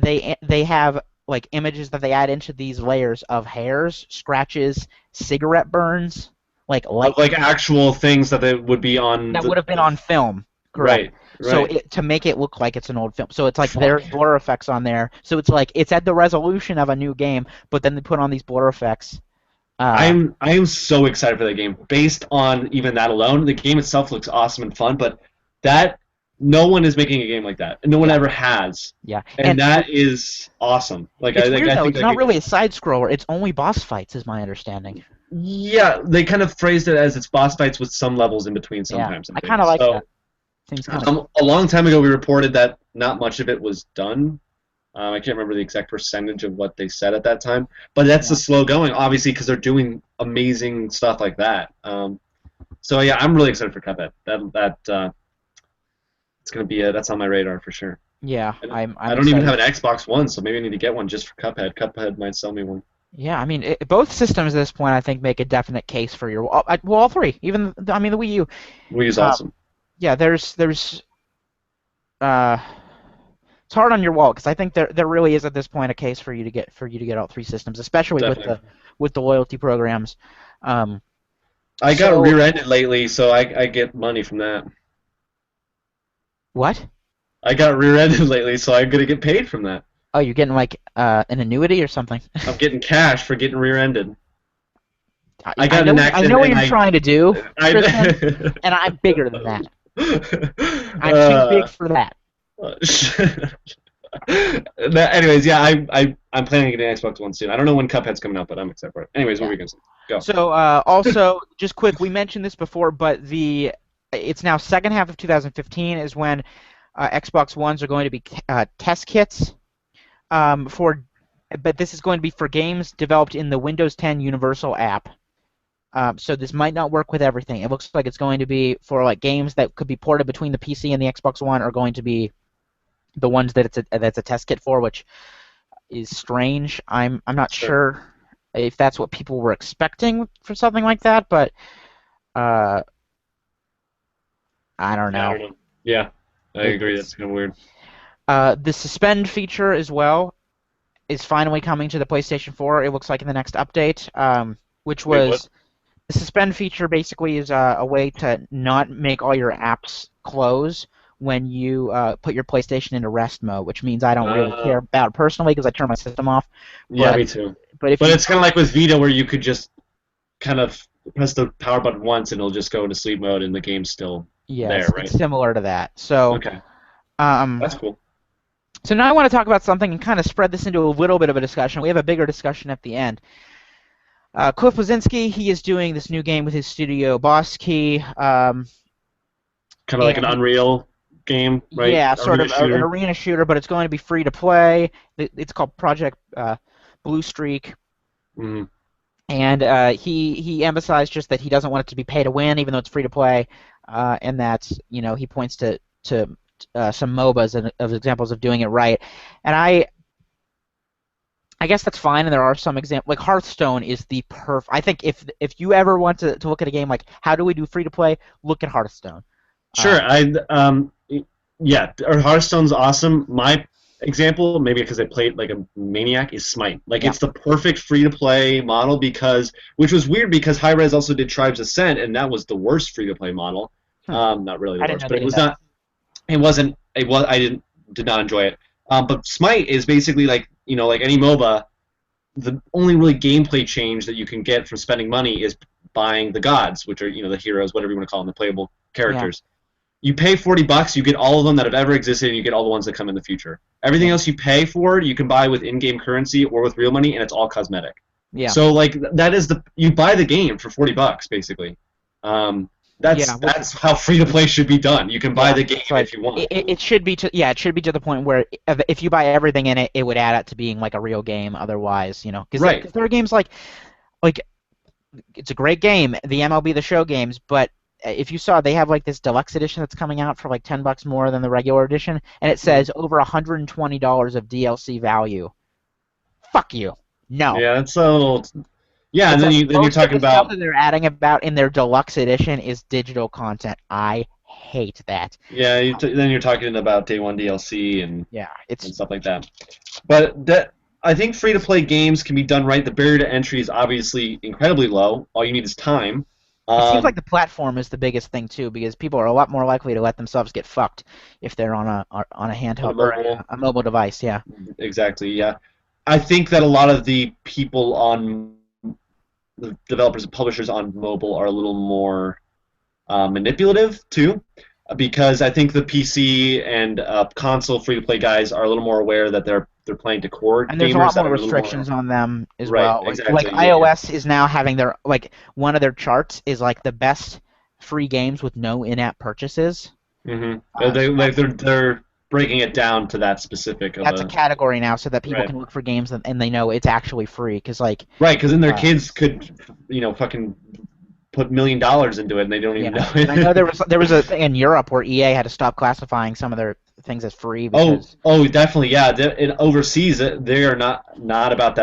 they have like images that they add into these layers of hairs, scratches, cigarette burns, like Of light like actual things that they would be on that would have been the on film. Correct. right, So right. to make it look like it's an old film, so it's like Fuck. there's blur effects on there. So it's like it's at the resolution of a new game, but then they put on these blur effects. Uh, I am so excited for that game. Based on even that alone, the game itself looks awesome and fun, but that no one is making a game like that. No one yeah, ever has. yeah, And and that is awesome. it's weird I though. think It's that not game really a side scroller. It's only boss fights, is my understanding. yeah, they kind of phrased it as it's boss fights with some levels in between Yeah, sometimes, I I kind think. of like So that. Seems kind of cool. a long time ago we reported that not much of it was done. I can't remember the exact percentage of what they said at that time, but that's the Yeah, slow going, obviously, because they're doing amazing stuff like that. So yeah, I'm really excited for Cuphead. It's gonna be that's on my radar for sure. yeah, And I'm I don't even excited. have an Xbox One, so maybe I need to get one just for Cuphead. Cuphead might sell me one. Yeah, I mean, both systems at this point, I think, make a definite case for your. Well, all three. Even, I mean, the Wii U. Wii is Um, awesome. yeah, uh, it's hard on your wallet because I think there really is at this point a case for you to get all three systems, especially Definitely. with the loyalty programs. Um, I got so rear-ended lately, so I get money from that. what? I got rear-ended lately, so I'm gonna get paid from that. Oh, you're getting like an annuity or something. I'm getting cash for getting rear-ended. I, I I got in know an I know accident what and you're trying to do, Tristan, I and I'm bigger than that. I'm too big uh, for that. anyways, yeah, I'm planning to get an Xbox One soon. I don't know when Cuphead's coming out, but I'm excited for it. Anyways, what Yeah. were we gonna say? Go. So also, just quick, we mentioned this before, but it's now second half of 2015 is when Xbox Ones are going to be test kits for, but this is going to be for games developed in the Windows 10 Universal app. So this might not work with everything. It looks like it's going to be for like games that could be ported between the PC and the Xbox One are going to be the ones that that's a test kit for, which is strange. I'm not Sure. sure if that's what people were expecting for something like that, but uh, I don't Yeah, I know. don't know. Yeah, I agree. It's That's kind of weird. the suspend feature as well is finally coming to the PlayStation 4. It looks like in the next update, which Wait, what? was the suspend feature basically is a way to not make all your apps close when you put your PlayStation into rest mode, which means I don't really Uh, care about it personally because I turn my system off. yeah, But me too. but if But you it's kind of like with Vita, where you could just kind of press the power button once, and it'll just go into sleep mode, and the game's still there, yes, it's right? similar to that. So Okay, um, that's cool. so now I want to talk about something and kind of spread this into a little bit of a discussion. We have a bigger discussion at the end. Cliff Blazinski, he is doing this new game with his studio Boss Key, Kind of like an and Unreal game, right? yeah, sort Arena of an shooter. arena shooter, but it's going to be free to play. It's called Project Blue Streak, Mm, and he emphasized just that he doesn't want it to be pay to win, even though it's free to play, and that he points to some MOBAs and of examples of doing it right, and I guess that's fine, and there are some examples. Like Hearthstone is the I think if you ever want to look at a game like how do we do free to play, look at Hearthstone. Sure, Um, yeah, Hearthstone's awesome. My example, maybe because I played like a maniac, is Smite. Like yeah. it's the perfect free to play model because, which was weird because Hi-Rez also did Tribes Ascent, and that was the worst free to play model. Hmm. Not really the I didn't worst, know but they it did was that. not. It wasn't. It was. I did not enjoy it. But Smite is basically like like any MOBA. The only really gameplay change that you can get from spending money is buying the gods, which are the heroes, whatever you want to call them, the playable Yeah, characters. You pay $40, you get all of them that have ever existed, and you get all the ones that come in the future. Everything yeah, else you pay for, you can buy with in-game currency or with real money, and it's all cosmetic. yeah, So like that is you buy the game for $40 basically. Um, yeah. that's how free to play should be done. You can buy Yeah, the game it's if like you want. it should be to it should be to the point where if you buy everything in it, it would add up to being like a real game. Otherwise, Right. because there are games like it's a great game, the MLB The Show games, but if you saw, they have like this deluxe edition that's coming out for like $10 more than the regular edition, and it Mhm. says over $120 of DLC value. Fuck you. No. Yeah, that's a little. Yeah, and It's then like you're most of talking the stuff about that they're adding about in their deluxe edition is digital content. I hate that. yeah, then you're talking about day one DLC Yeah, and stuff like that. But I think free to play games can be done right. The barrier to entry is obviously incredibly low. All you need is time. it seems like Um, the platform is the biggest thing too, because people are a lot more likely to let themselves get fucked if they're on a on a handheld or mobile, a mobile device. Yeah. exactly. Yeah, I think that a lot of the people on the developers and publishers on mobile are a little more manipulative too, because I think the PC and console free to play guys are a little more aware that they're playing to core And there's a gamers lot that more are a little more restrictions on them as right. well. Like Exactly. Yeah. iOS is now having their like one of their charts is like the best free games with no in-app purchases. They So like they're breaking it down to that specific of that's a a category now, so that people right. can look for games and they know it's actually free. Because like, Right, because then their uh, kids could, fucking put $1 million into it and they don't even yeah, know and I know it. there was a thing in Europe where EA had to stop classifying some of their things as free Oh, because oh, definitely, yeah. In overseas, they are not about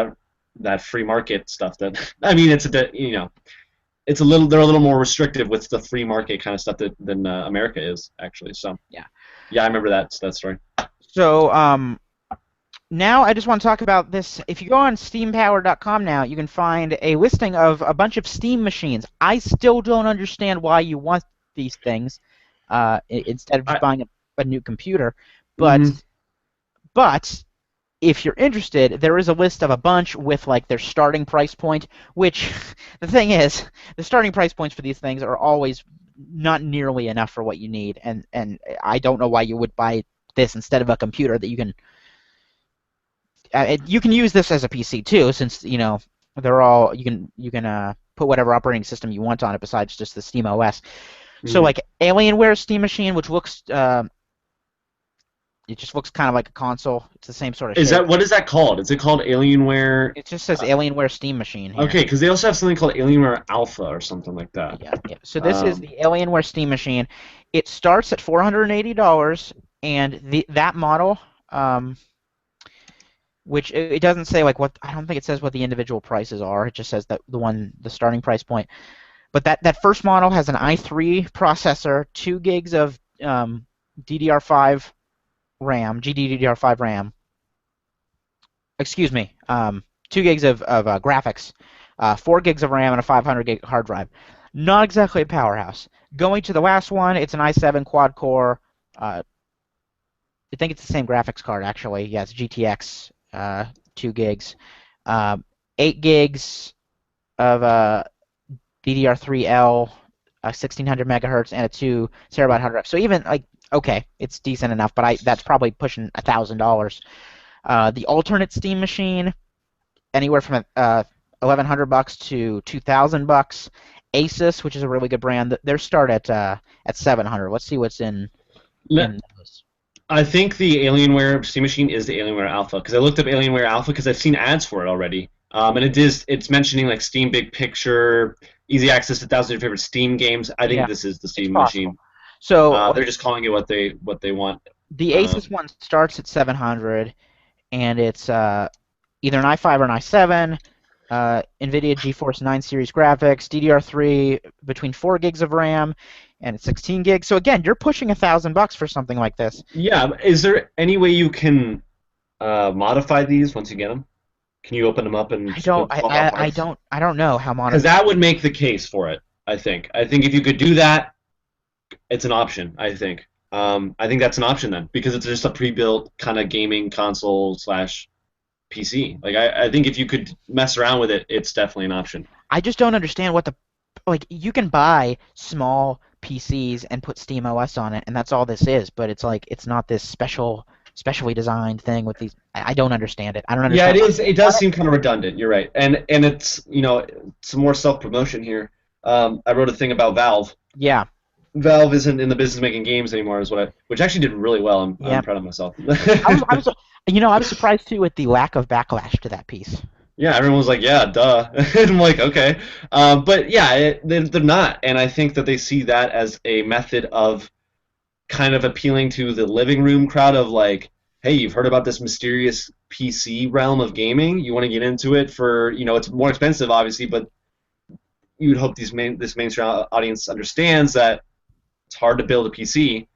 that free market stuff. That I mean, it's a little they're a little more restrictive with the free market kind of stuff than America is actually. So yeah. yeah, I remember that story. So now I just want to talk about this. If you go on SteamPower.com now, you can find a listing of a bunch of Steam machines. I still don't understand why you want these things instead of just I buying a new computer. But mhm. but if you're interested, there is a list of a bunch with like their starting price point. Which the thing is, the starting price points for these things are always not nearly enough for what you need, and I don't know why you would buy this instead of a computer that you can use this as a PC too, since they're all you can put whatever operating system you want on it besides just the Steam OS. So Mhm. like Alienware Steam Machine, which looks it just looks kind of like a console. It's the same sort of Is shape. that what is that called? Is it called Alienware? It just says Alienware Steam Machine here. Okay, because they also have something called Alienware Alpha or something like that. Yeah, yeah. So this is Um, the Alienware Steam Machine. It starts at $480, and that model, which it doesn't say like what I don't think it says what the individual prices are. It just says that the starting price point. But that first model has an i3 processor, 2 gigs of DDR5 RAM, GDDR5 RAM. Excuse me, 2 gigs of graphics, 4 gigs of RAM, and a 500 gig hard drive. Not exactly a powerhouse. Going to the last one, it's an i7 quad core. I think it's the same graphics card actually. Yeah, it's GTX, 2 gigs, 8 gigs of DDR3L, 1600 megahertz, and a 2 terabyte hard drive. So even like okay, it's decent enough, but that's probably pushing $1,000. The alternate Steam machine, anywhere from $1,100 to $2,000. Asus, which is a really good brand, their start at 700. Let's see what's in those. I think the Alienware Steam Machine is the Alienware Alpha because I looked up Alienware Alpha because I've seen ads for it already. And it's mentioning like Steam Big Picture, easy access to thousands of your favorite Steam games. I think Yeah, this is the it's Steam possible. Machine. So They're just calling it what they want. the Um, Asus one starts at 700, and it's either an i5 or an i7, NVIDIA GeForce 9 series graphics, DDR3 between 4 gigs of RAM and 16 gigs. So again, you're pushing $1,000 for something like this. Yeah, is there any way you can modify these once you get them? Can you open them up and I don't, pull out parts? I don't know how Because modify. that would make the case for it. I think. I think if you could do that, it's an option. I think that's an option then because it's just a pre-built kind of gaming console slash PC. Like I think if you could mess around with it, it's definitely an option. I just don't understand what the like. You can buy small PCs and put Steam OS on it, and that's all this is. But it's like it's not this specially designed thing with these. I don't understand it. I don't Yeah, it understand. is. It does seem kind of redundant. You're right, and it's some more self promotion here. I wrote a thing about Valve. Yeah, Valve isn't in the business of making games anymore, which actually did really well. I'm yeah. proud of myself. I was, I was surprised too with the lack of backlash to that piece. Yeah, everyone was like, "Yeah, duh." And I'm like, "Okay," but yeah, they're not, and I think that they see that as a method of kind of appealing to the living room crowd of like, "Hey, you've heard about this mysterious PC realm of gaming? You want to get into it for, it's more expensive, obviously, but you'd hope this mainstream audience understands that it's hard to build a PC."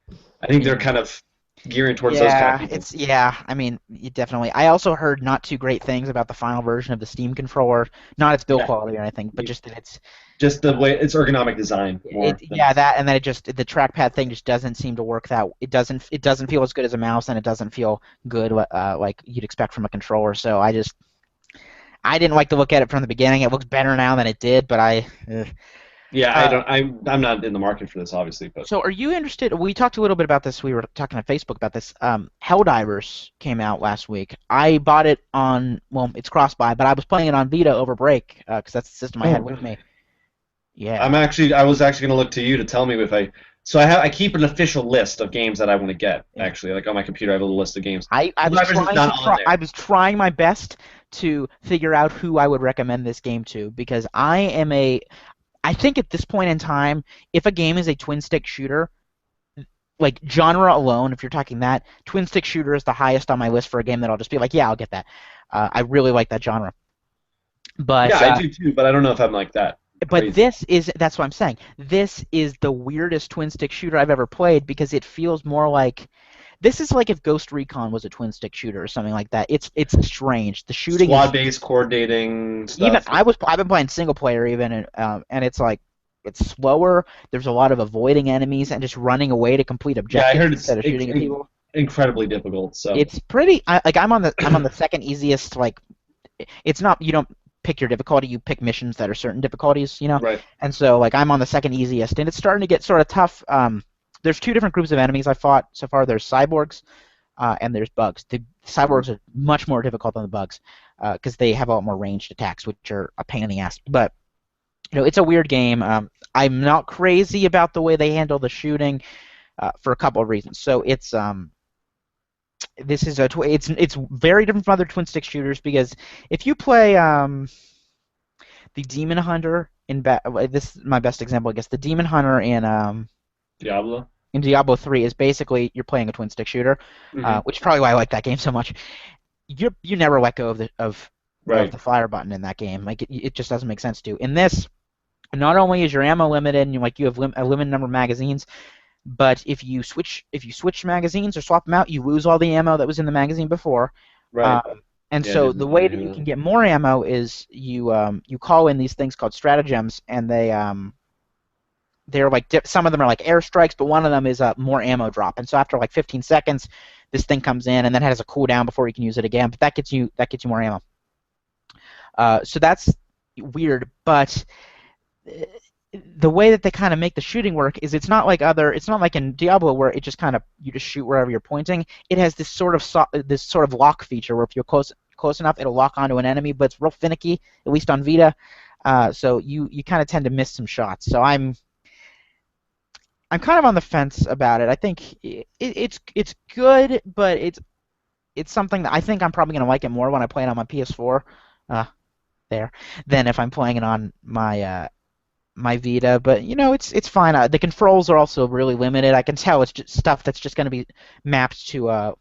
I think they're kind of gearing towards those kind of Yeah, people. I mean, definitely. I also heard not too great things about the final version of the Steam controller, not its build Yeah, quality or anything, but just that just the way it's ergonomic design more than yeah, that and then the trackpad thing just doesn't seem to work that it doesn't feel as good as a mouse and it doesn't feel good like you'd expect from a controller. So I didn't like to look at it from the beginning. It looks better now than it did, but yeah. I uh, don't. I'm not in the market for this, obviously, but so are you interested? We talked a little bit about this. We were talking on Facebook about this. Helldivers came out last week. I bought it on, well, it's cross-buy, but I was playing it on Vita over break because that's the system I had with me. Yeah. I was actually going to look to you to tell me if I. So I keep an official list of games that I want to get. Yeah. Actually, like on my computer, I have a little list of games. I was Helldivers is trying to not on try. there. I was trying my best to figure out who I would recommend this game to because I think at this point in time, if a game is a twin stick shooter, like genre alone, if you're talking that, twin stick shooter is the highest on my list for a game that I'll just be like, yeah, I'll get that. I really like that genre. Yeah, But I do too, but I don't know if I'm like that but crazy. that's what I'm saying. This is the weirdest twin stick shooter I've ever played because it feels more like this is like if Ghost Recon was a twin stick shooter or something like that. It's strange. The shooting is Squad-based coordinating even stuff. I've been playing single player even and it's like it's slower. There's a lot of avoiding enemies and just running away to complete Yeah, I objectives heard it's instead of shooting at people. incredibly difficult. So It's pretty. I'm on the second easiest. Like it's not you don't pick your difficulty. You pick missions that are certain difficulties. right. And so like I'm on the second easiest, and it's starting to get sort of tough. There's two different groups of enemies I fought so far. There's cyborgs and there's bugs. The cyborgs are much more difficult than the bugs because they have a lot more ranged attacks, which are a pain in the ass. But it's a weird game. I'm not crazy about the way they handle the shooting for a couple of reasons. So this is it's very different from other twin stick shooters because if you play the Demon Hunter this is my best example, I guess. The Demon Hunter Diablo. in Diablo 3 is basically you're playing a twin stick shooter, Hmm. which is probably why I like that game so much. You never let go of Right. the fire button in that game. Like it just doesn't make sense to. In this, not only is your ammo limited and you have a limited number of magazines, but if you switch magazines or swap them out, you lose all the ammo that was in the magazine before. Right. Um, and Yeah, so the I way did that hear you that. can get more ammo is you call in these things called stratagems, and they're like some of them are like airstrikes, but one of them is a more ammo drop. And so after like 15 seconds, this thing comes in, and then it has a cooldown before you can use it again. But that gets you more ammo. So that's weird, but the way that they kind of make the shooting work is it's not like in Diablo where it just kind of you just shoot wherever you're pointing. It has this sort of lock feature where if you're close enough, it'll lock onto an enemy, but it's real finicky, at least on Vita. So you kind of tend to miss some shots. So I'm kind of on the fence about it. I think it's good, but it's something that I think I'm probably gonna like it more when I play it on my PS4 uh, there than if I'm playing it on my Vita, but it's fine. The controls are also really limited. I can tell it's just stuff that's just going to be mapped to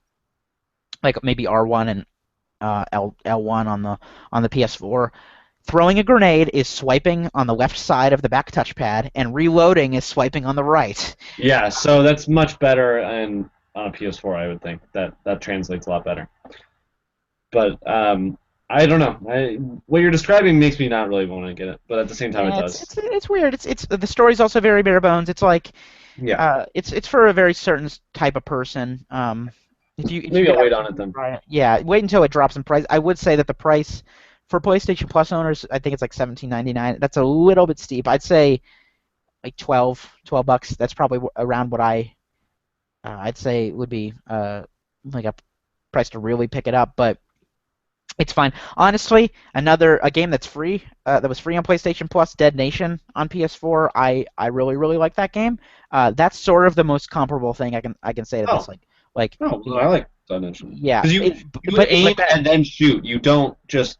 like maybe R1 and L1 on the PS4. Throwing a grenade is swiping on the left side of the back touchpad, and reloading is swiping on the right. Yeah, so that's much better on a PS4, I would think. That translates a lot better. But I don't know. What you're describing makes me not really want to get it, but at the same time, it Yeah, does. it's weird. It's the story's also very bare bones. It's like Yeah, it's for a very certain type of person. If you maybe get I'll out, wait on it then. yeah, wait until it drops in price. I would say that the price for PlayStation Plus owners, I think it's like 17.99. That's a little bit steep. I'd say like 12 bucks. That's probably around what I'd say would be like a price to really pick it up, but it's fine. Honestly, a game that's free that was free on PlayStation Plus, Dead Nation on PS4. I really really like that game. That's sort of the most comparable thing I can say to this. Oh, Like oh, you well, I know, like Dimension yeah, because you aim but that and then shoot. You don't just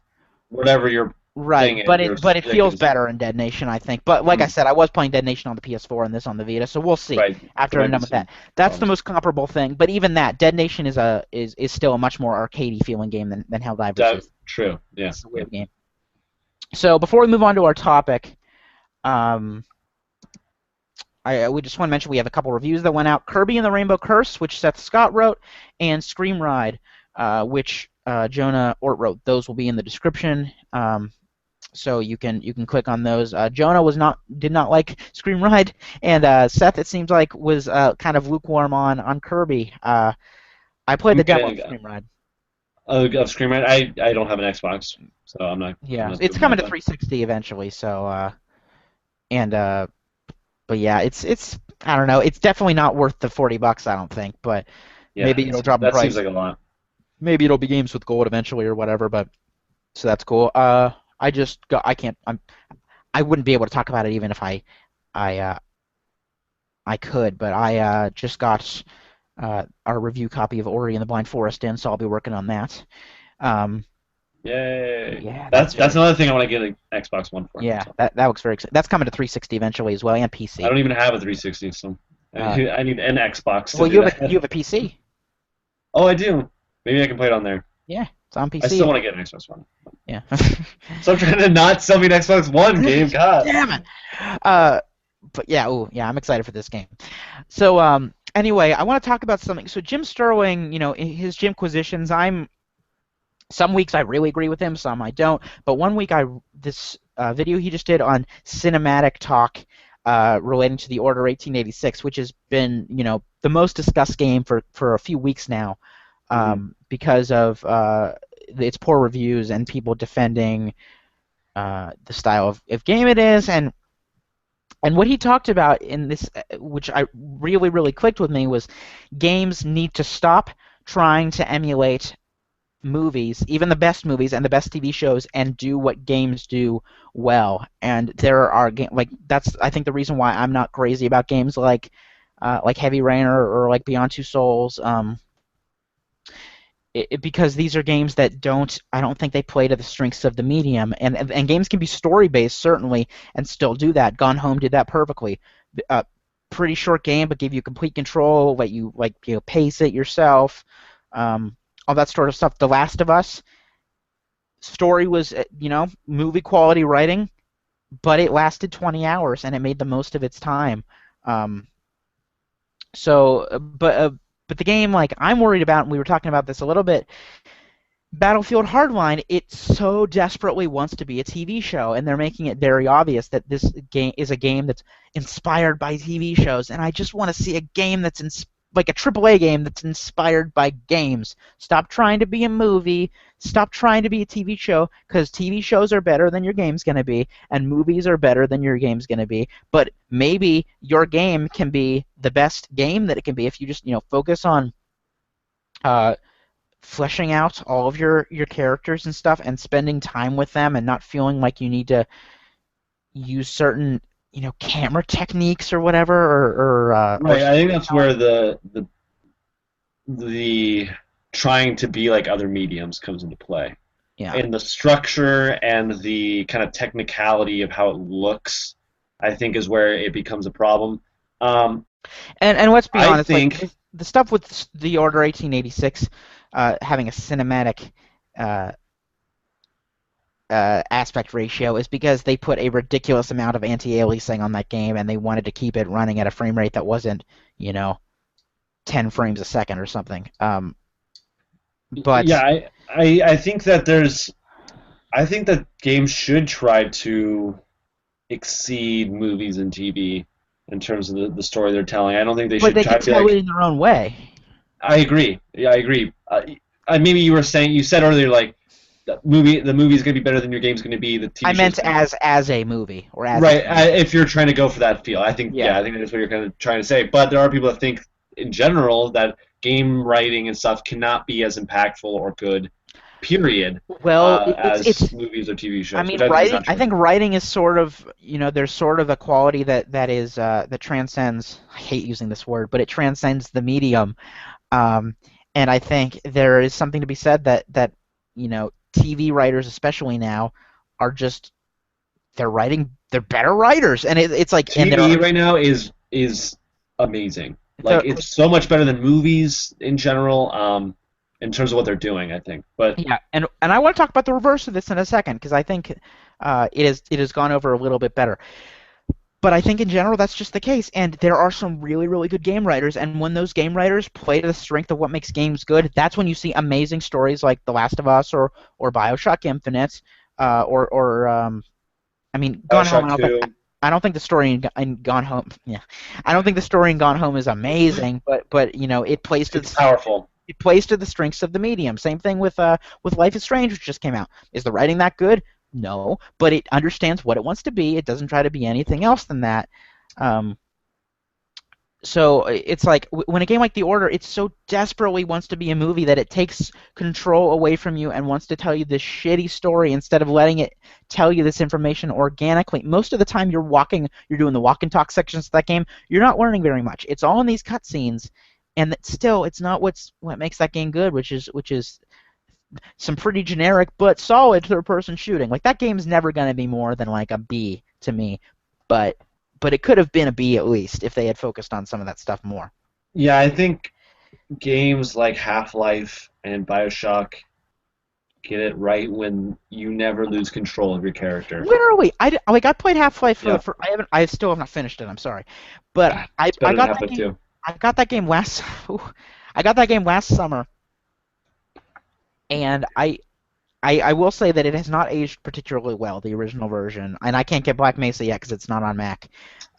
whatever your right, thing is. but Your it stick feels is better in Dead Nation, I think. But like I mm, said, I was playing Dead Nation on the PS4 and this on the Vita, so we'll see right. There after I'm might be done with some that. That's the problems. most comparable thing. But even that, Dead Nation is still a much more arcadey feeling game than Helldivers That is. true. Yeah. It's a Yeah. weird game. So before we move on to our topic, um, we just want to mention we have a couple reviews that went out. Kirby and the Rainbow Curse, which Seth Scott wrote, and Screamride, which Jonah Ort wrote. Those will be in the description. So you can click on those. Jonah did not like Screamride, and Seth, it seems like, was kind of lukewarm on Kirby. I played I'm the demo of getting Screamride. of Screamride. I don't have an Xbox, so I'm Yeah, not it's doing coming that to then. 360 eventually. So and but yeah, it's I don't know. It's definitely not worth the $40, I don't think. But Yeah, maybe it'll drop in that seems price. like a lot. Maybe it'll be games with gold eventually or whatever. But so that's cool. I just got. I can't. I wouldn't be able to talk about it even if I I could. But I just got our review copy of Ori and the Blind Forest in, so I'll be working on that. Um, Yay! yeah, That's that's that's very. another thing I want to get an Xbox One for. Yeah, So that looks very exciting. That's coming to 360 eventually as well, and I PC. don't even have a 360, so Uh, I need an Xbox to well, do you that. have a PC. Oh, I do. Maybe I can play it on there. Yeah, it's on I PC. still want to get an Xbox One. Yeah. So I'm trying to not sell me an Xbox One game. God. Damn it. Uh, but yeah, ooh, yeah, I'm excited for this game. So anyway, I want to talk about something. So Jim Sterling, in his Jimquisitions, some weeks I really agree with him, some I don't. But one week this video he just did on cinematic talk relating to the Order 1886, which has been, the most discussed game for a few weeks now, Hmm. because of its poor reviews and people defending the style of game it is, and what he talked about in this, which I really, really clicked with me, was games need to stop trying to emulate movies, even the best movies and the best TV shows, and do what games do well. And there are like that's I think the reason why I'm not crazy about games like Heavy Rain or like Beyond Two Souls. Because these are games that I don't think they play to the strengths of the medium, and games can be story based certainly and still do that. Gone Home did that perfectly. Pretty short game, but give you complete control, let you pace it yourself, all that sort of stuff. The Last of Us story was movie quality writing, but it lasted 20 hours and it made the most of its time. Um, but the game like I'm worried about, and we were talking about this a little bit, Battlefield Hardline, it so desperately wants to be a TV show, and they're making it very obvious that this game is a game that's inspired by TV shows, and I just want to see a game that's like a AAA game that's inspired by games. Stop trying to be a movie. Stop trying to be a TV show, because TV shows are better than your game's going to be, and movies are better than your game's going to be. But maybe your game can be the best game that it can be if you just focus on uh, fleshing out all of your characters and stuff and spending time with them and not feeling like you need to use certain camera techniques or whatever or Right. I think that's where storytelling. the trying to be like other mediums comes into play. Yeah. And the structure and the kind of technicality of how it looks, I think, is where it becomes a problem. Um, And let's be I honest, like think, the stuff with the Order 1886 having a cinematic uh, aspect ratio is because they put a ridiculous amount of anti-aliasing on that game, and they wanted to keep it running at a frame rate that wasn't, 10 frames a second or something. Yeah, But I think that I think that games should try to exceed movies and TV in terms of the story they're telling. I don't think they but should they try can to be tell it like. in their own way. I agree. Yeah, I agree. Maybe you said earlier like the movie's gonna be better than your game's gonna be. The I TV show's meant gonna as a movie or as a right. TV show. If you're trying to go for that feel, I think Yeah. I think that's what you're kind of trying to say. But there are people that think in general that game writing and stuff cannot be as impactful or good, period, Well, as movies or TV I shows, which mean, I think is writing. not I true. think writing is sort of, there's sort of a quality that transcends. I hate using this word, but it transcends the medium. Um, and I think there is something to be said that TV writers, especially now, are just they're better writers, and it's like, and TV right now is amazing. they're Like it's so much better than movies in general, in terms of what they're doing. I think, but yeah, and I want to talk about the reverse of this in a second because I think it has gone over a little bit better. But I think in general that's just the case, and there are some really, really good game writers, and when those game writers play to the strength of what makes games good, that's when you see amazing stories like The Last of Us or Bioshock Infinite, or I mean Gone Home. Bioshock 2. I don't think the story in Gone Home, yeah, I don't think the story in Gone Home is amazing, but It's powerful. it plays to the strengths of the medium. Same thing with Life is Strange, which just came out. Is the writing that good? No, but it understands what it wants to be. It doesn't try to be anything else than that. Um, so it's like when a game like The Order, it so desperately wants to be a movie that it takes control away from you and wants to tell you this shitty story instead of letting it tell you this information organically. Most of the time, you're doing the walk and talk sections of that game. You're not learning very much. It's all in these cutscenes, and still, it's not what makes that game good, which is some pretty generic but solid third-person shooting. Like that game's never gonna be more than like a B to me, but it could have been a B at least if they had focused on some of that stuff more. Yeah, I think games like Half-Life and Bioshock get it right when you never lose control of your character. Literally, I played Half-Life for the Yeah, first. I still have not finished it. I'm sorry, but it's I better than got that Half-Life game. 2. I got that game last. I got that game last summer, and I will say that it has not aged particularly well, the original version, and I can't get Black Mesa yet because it's not on Mac.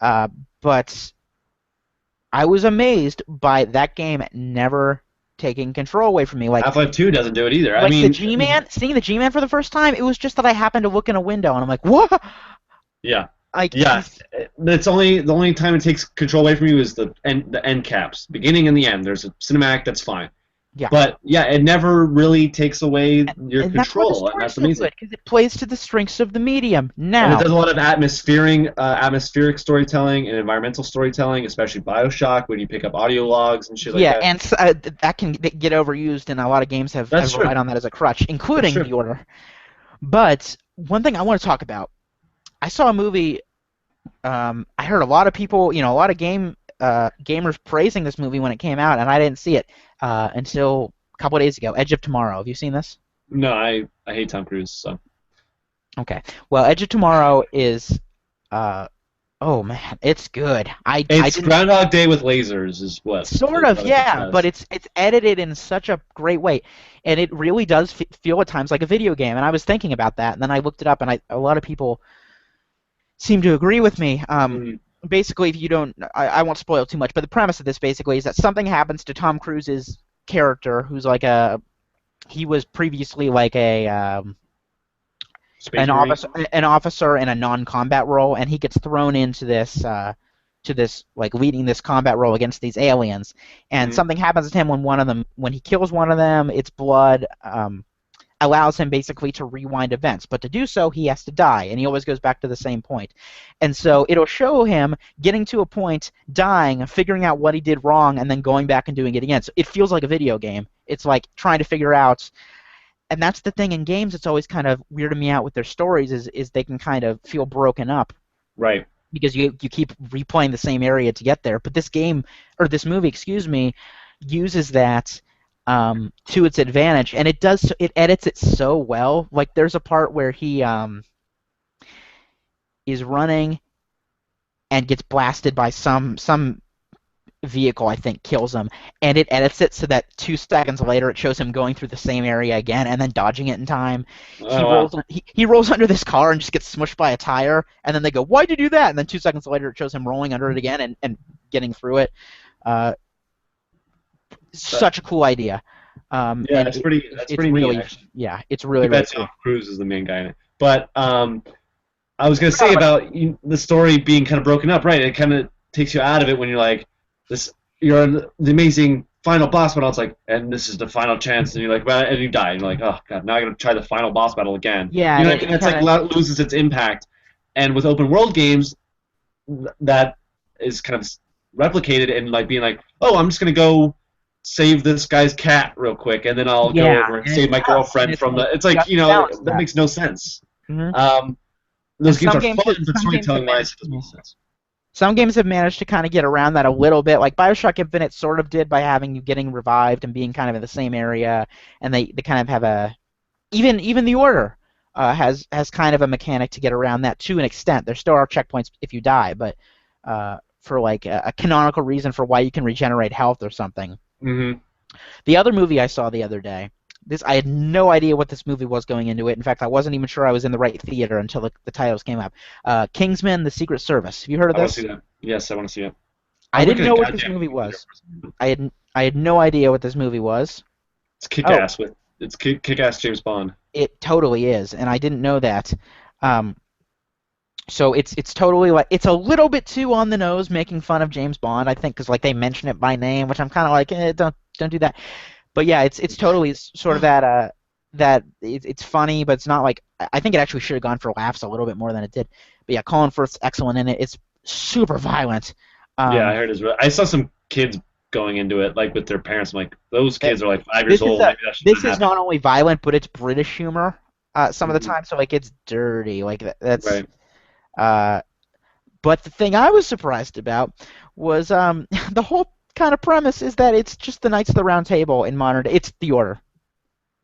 Uh, but I was amazed by that game never taking control away from me. Half-Life 2 doesn't do it either. I Like the mean, G-Man, seeing the G-Man for the first time, it was just that I happened to look in a window and I'm like, what? yeah. Like Yeah, it's only the only time it takes control away from you is the end caps, beginning and the end. There's a cinematic that's fine, yeah. but yeah, it never really takes away your And that's why the control, and story's that's so amazing. good because it plays to the strengths of the medium. And it Now, does a lot of atmospheric storytelling and environmental storytelling, especially Bioshock, when you pick up audio logs and shit like yeah, that. and that can get overused, and a lot of games have That's true. relied on that as a crutch, That's including true. The Order. But one thing I want to talk about, I saw a movie. I heard a lot of people, a lot of gamers praising this movie when it came out, and I didn't see it until a couple of days ago. Edge of Tomorrow. Have you seen this? No, I hate Tom Cruise, so Okay. Well, Edge of Tomorrow is, oh man, it's good. I it's didn't Groundhog Day with lasers is what sort is of, what it yeah, but says. it's edited in such a great way, and it really does feel at times like a video game. And I was thinking about that, and then I looked it up, and a lot of people seem to agree with me. Mm, Basically, if you don't, I won't spoil too much, but the premise of this basically is that something happens to Tom Cruise's character, who's like he was previously like Space Marine. an officer in a non-combat role, and he gets thrown into this like leading this combat role against these aliens, and Mm, something happens to him when he kills one of them. Its blood allows him basically to rewind events, but to do so he has to die, and he always goes back to the same point. And so it'll show him getting to a point, dying, figuring out what he did wrong, and then going back and doing it again. So it feels like a video game. It's like trying to figure out. And that's the thing in games. It's always kind of weirded me out with their stories is they can kind of feel broken up right. because you keep replaying the same area to get there. But this game or this movie, excuse me, uses that to its advantage, and it edits it so well. Like there's a part where he is running and gets blasted by some vehicle, I think, kills him, and it edits it so that 2 seconds later it shows him going through the same area again and then dodging it in time. He Oh wow. rolls he rolls under this car and just gets smushed by a tire, and then they go, "Why'd you do that?" And then 2 seconds later it shows him rolling under it again and getting through it. Uh, That, Such a cool idea. yeah, And that's it's pretty neat really, actually. yeah, it's Too really really bad cool. Tom Cruise is the main guy in it. But I was gonna Forgot say about about the story being kind of broken up, right? It kind of takes you out of it when you're like this. You're on the amazing final boss battle. It's like, and this is the final chance, and you're like, well, and you die, and you're like, oh god, now I gotta try the final boss battle again. Yeah, You and know, it and it's like kind of loses its impact. And with open world games, that is kind of replicated in like being like, oh, I'm just gonna go save this guy's cat real quick, and then I'll go yeah, over and and save it's my tough, and girlfriend it's from like the. It's you like have to balance that that. makes no sense. Hmm. And Those games are fun, but storytelling wise, it doesn't make sense. some games have managed to kind of get around that a little bit. Like Bioshock Infinite sort of did by having you getting revived and being kind of in the same area, and they kind of have a even the Order has kind of a mechanic to get around that to an extent. There still are checkpoints if you die, but for like a canonical reason for why you can regenerate health or something. Hmm. The other movie I saw the other day, this I had no idea what this movie was going into it. In fact, I wasn't even sure I was in the right theater until the titles came up. Kingsman: The Secret Service. Have you heard of I want to this? see that. Yes, I want to see it. I I'm didn't looking know at what this goddamn movie movie theater was. for some reason. I had no idea what this movie was. It's kick Oh, ass with it's kick ass James Bond. it totally is, and I didn't know that. Um, so it's totally like it's a little bit too on the nose, making fun of James Bond. I think because like they mention it by name, which I'm kind of like, don't do that. But yeah, it's totally sort of it's funny, but it's not like I think it actually should have gone for laughs a little bit more than it did. But yeah, Colin Firth's excellent in it. It's super violent. Yeah, I Um, heard it's. I saw some kids going into it like with their parents. I'm like, those eh, kids are like 5 years this is old. a Maybe that shouldn't this is happen. not only violent, but it's British humor. Some of the Mhm. time, so like it's dirty. Like that's. Right. Uh, but the thing I was surprised about was the whole kind of premise is that it's just the Knights of the Round Table in modern day. It's the Order.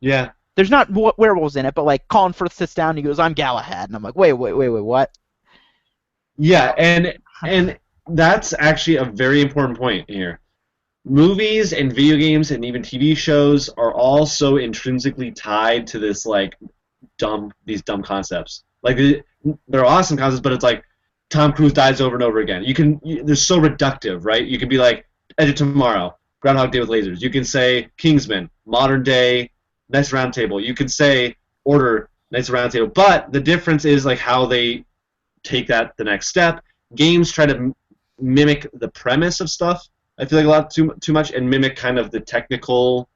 Yeah. There's not werewolves in it, but like Colin Firth sits down and he goes, "I'm Galahad," and I'm like, wait, what? Yeah, and that's actually a very important point here. Movies and video games and even TV shows are all so intrinsically tied to this like these dumb concepts. Like they're awesome concepts, but it's like Tom Cruise dies over and over again. They're so reductive, right? You can be like Edge of Tomorrow, Groundhog Day with lasers. You can say Kingsman, modern day, Knights Round Table. You can say Order, Knights Round Table. But the difference is like how they take that the next step. Games try to mimic the premise of stuff. I feel like a lot too much and mimic kind of the technical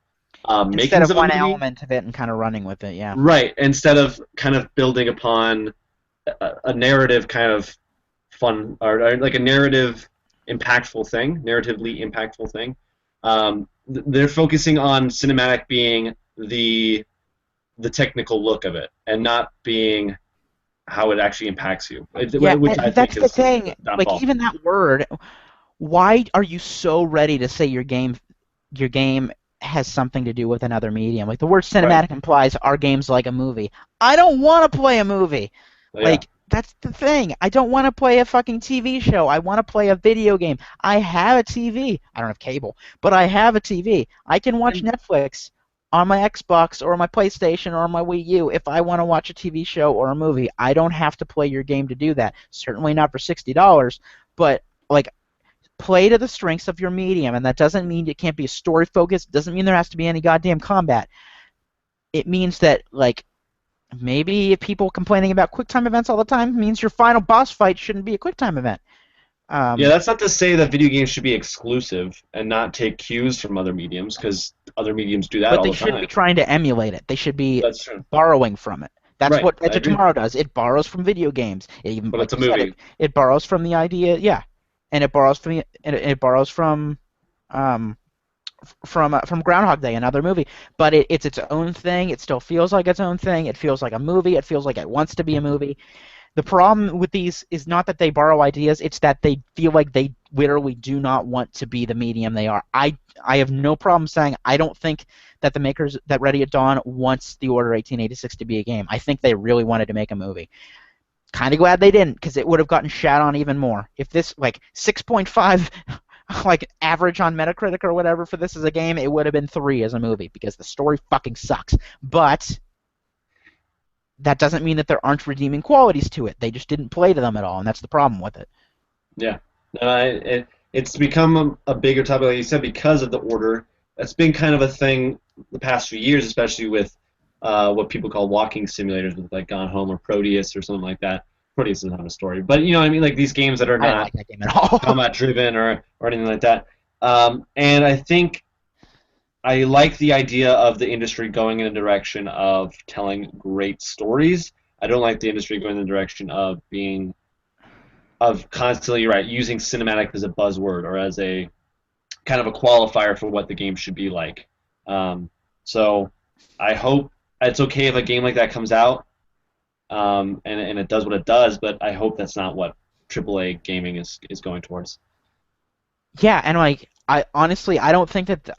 Instead makings of of a one movie. element of it and kind of running with it, yeah. Right, instead of kind of building upon a narrative kind of fun or like a narrative impactful thing, narratively impactful thing. They're focusing on cinematic being the technical look of it and not being how it actually impacts you, Yeah, which I and think that's the is thing. the Like downfall. even that word, why are you so ready to say your game has something to do with another medium? Like the word Right. cinematic implies our game's like a movie. I don't want to play a movie. So, yeah. Like that's the thing. I don't want to play a fucking TV show. I want to play a video game. I have a TV. I don't have cable, but I have a TV. I can watch And Netflix on my Xbox or my PlayStation or my Wii U if I want to watch a TV show or a movie. I don't have to play your game to do that. Certainly not for $60, but like play to the strengths of your medium, and that doesn't mean it can't be story focused. Doesn't mean there has to be any goddamn combat. It means that like maybe people complaining about QuickTime events all the time means your final boss fight shouldn't be a QuickTime event. yeah, Um, that's not to say that video games should be exclusive and not take cues from other mediums, because other mediums do that but all they the shouldn't be time. trying to emulate it. They should be That's true. borrowing from it. That's Right, what I Edge of agree. Tomorrow does. It borrows from video games. It even, But like it's a you said, movie. it borrows from the idea, yeah, and it borrows um, from Groundhog Day, another movie. But it's its own thing. It still feels like its own thing. It feels like a movie. It feels like it wants to be a movie. The problem with these is not that they borrow ideas, it's that they feel like they literally do not want to be the medium they are. I have no problem saying I don't think that the makers that Ready at Dawn wants the Order 1886 to be a game. I think they really wanted to make a movie. Kind of glad they didn't, because it would have gotten shat on even more. If this, like, 6.5 like average on Metacritic or whatever for this as a game, it would have been 3 as a movie, because the story fucking sucks. But that doesn't mean that there aren't redeeming qualities to it. They just didn't play to them at all, and that's the problem with it. Yeah. It's become a bigger topic, like you said, because of the Order. That's been kind of a thing the past few years, especially with what people call walking simulators, with like Gone Home or Proteus or something like that. Proteus doesn't have a story, but you know what I mean, like these games that are I don't not like that game at all. combat driven or anything like that. And I think I like the idea of the industry going in a direction of telling great stories. I don't like the industry going in the direction of constantly, right, using cinematic as a buzzword or as a kind of a qualifier for what the game should be like. So I hope it's okay if a game like that comes out, and it does what it does, but I hope that's not what AAA gaming is going towards. Yeah, and like I honestly I don't think that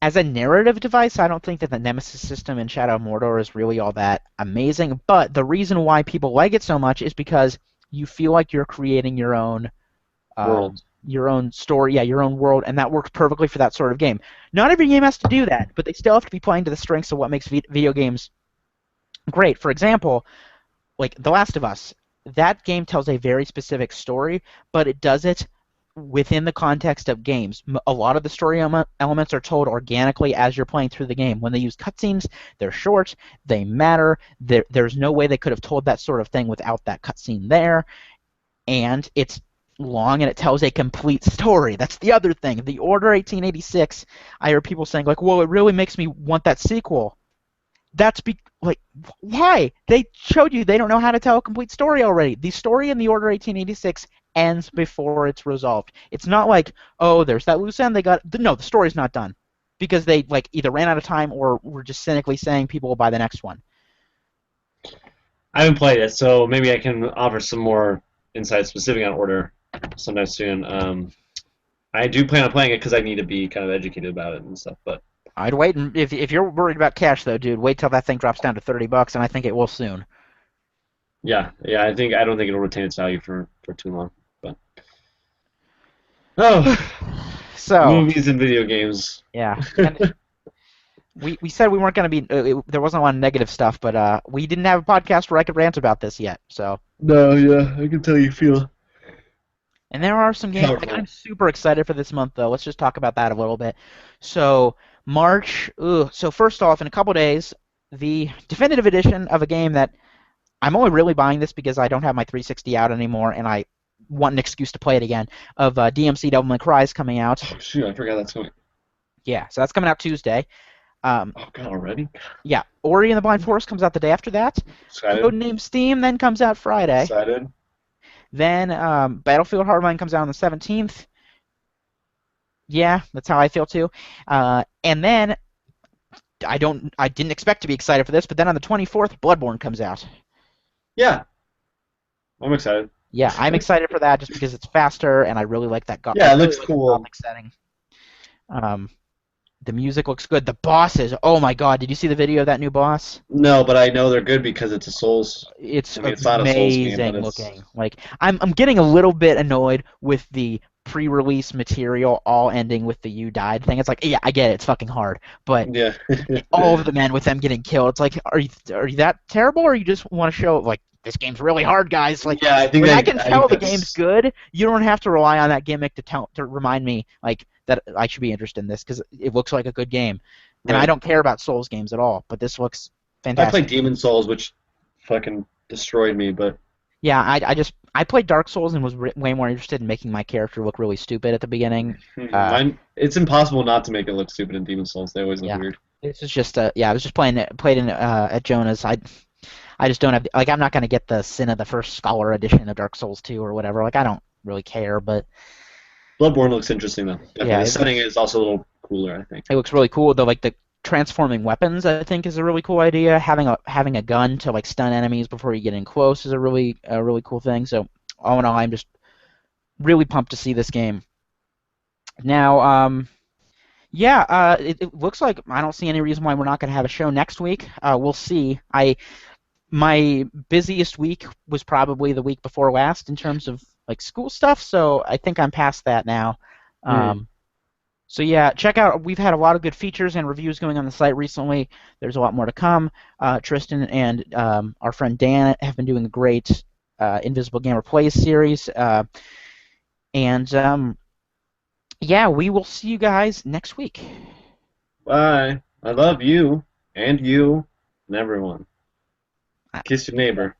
as a narrative device, I don't think that the Nemesis system in Shadow of Mordor is really all that amazing. But the reason why people like it so much is because you feel like you're creating your own World. your own story, your own world, and that works perfectly for that sort of game. Not every game has to do that, but they still have to be playing to the strengths of what makes video games great. For example, like The Last of Us, that game tells a very specific story, but it does it within the context of games. A lot of the story elements are told organically as you're playing through the game. When they use cutscenes, they're short, they matter. There's no way they could have told that sort of thing without that cutscene there, and it's long and it tells a complete story. That's the other thing. The Order 1886, I hear people saying like, "Well, it really makes me want that sequel." That's like, why? They showed you they don't know how to tell a complete story already. The story in the Order 1886 ends before it's resolved. It's not like, oh, there's that loose end they got. No, the story's not done because they like either ran out of time or were just cynically saying people will buy the next one. I haven't played it, so maybe I can offer some more insight specific on Order sometime soon. I do plan on playing it because I need to be kind of educated about it and stuff. But I'd wait, and if you're worried about cash though, dude, wait till that thing drops down to $30, and I think it will soon. yeah, I don't think it'll retain its value for too long. But oh, So movies and video games. yeah, and we said we weren't going to be there wasn't a lot of negative stuff, but we didn't have a podcast where I could rant about this yet. So No, yeah, I can tell you feel. and there are some games like, I'm super excited for this month though. Let's just talk about that a little bit. So March. So first off, in a couple days, the definitive edition of a game that I'm only really buying this because I don't have my 360 out anymore, and I want an excuse to play it again. Of DMC Devil May Cry is coming out. Oh shoot, I forgot that's coming. Yeah, so that's coming out Tuesday. Oh god, already? Yeah, Ori and the Blind Forest comes out the day after that. Excited. Codename Steam then comes out Friday. Excited. Then Battlefield Hardline comes out on the 17th. Yeah, that's how I feel too. And then I didn't expect to be excited for this, but then on the 24th, Bloodborne comes out. Yeah, I'm excited. Yeah, I'm excited for that just because it's faster, and I really like that. Yeah, it looks cool. Gothic setting. The music looks good. The bosses, oh my god! Did you see the video of that new boss? No, but I know they're good because it's a Souls. It's it's not a Souls game, amazing but looking. Like I'm getting a little bit annoyed with the pre-release material all ending with the "you died" thing. It's like, yeah, I get it. It's fucking hard, but yeah, all of the men with them getting killed. It's like, are you that terrible, or you just want to show like this game's really hard, guys? Like, yeah, I think when I can tell the game's good, you don't have to rely on that gimmick to remind me like that I should be interested in this because it looks like a good game, and I don't care about Souls games at all. But this looks fantastic. I played Demon Souls, which fucking destroyed me, but yeah, I played Dark Souls and was way more interested in making my character look really stupid at the beginning. It's impossible not to make it look stupid in Demon Souls. They always look weird. This is just I was just played in at Jonah's. I just don't have like I'm not gonna get the Sin of the First Scholar edition of Dark Souls 2 or whatever. Like I don't really care, but Bloodborne looks interesting though. Definitely. Yeah, the setting is also a little cooler, I think. It looks really cool though. Like transforming weapons, I think, is a really cool idea. Having a gun to like stun enemies before you get in close is a really cool thing. So all in all, I'm just really pumped to see this game. Now, yeah, it looks like I don't see any reason why we're not going to have a show next week. We'll see. My busiest week was probably the week before last in terms of like school stuff, so I think I'm past that now. Hmm. Um, so yeah, check out. We've had a lot of good features and reviews going on the site recently. There's a lot more to come. Tristan and our friend Dan have been doing a great Invisible Gamer Plays series, and yeah, we will see you guys next week. Bye. I love you and everyone. Kiss your neighbor.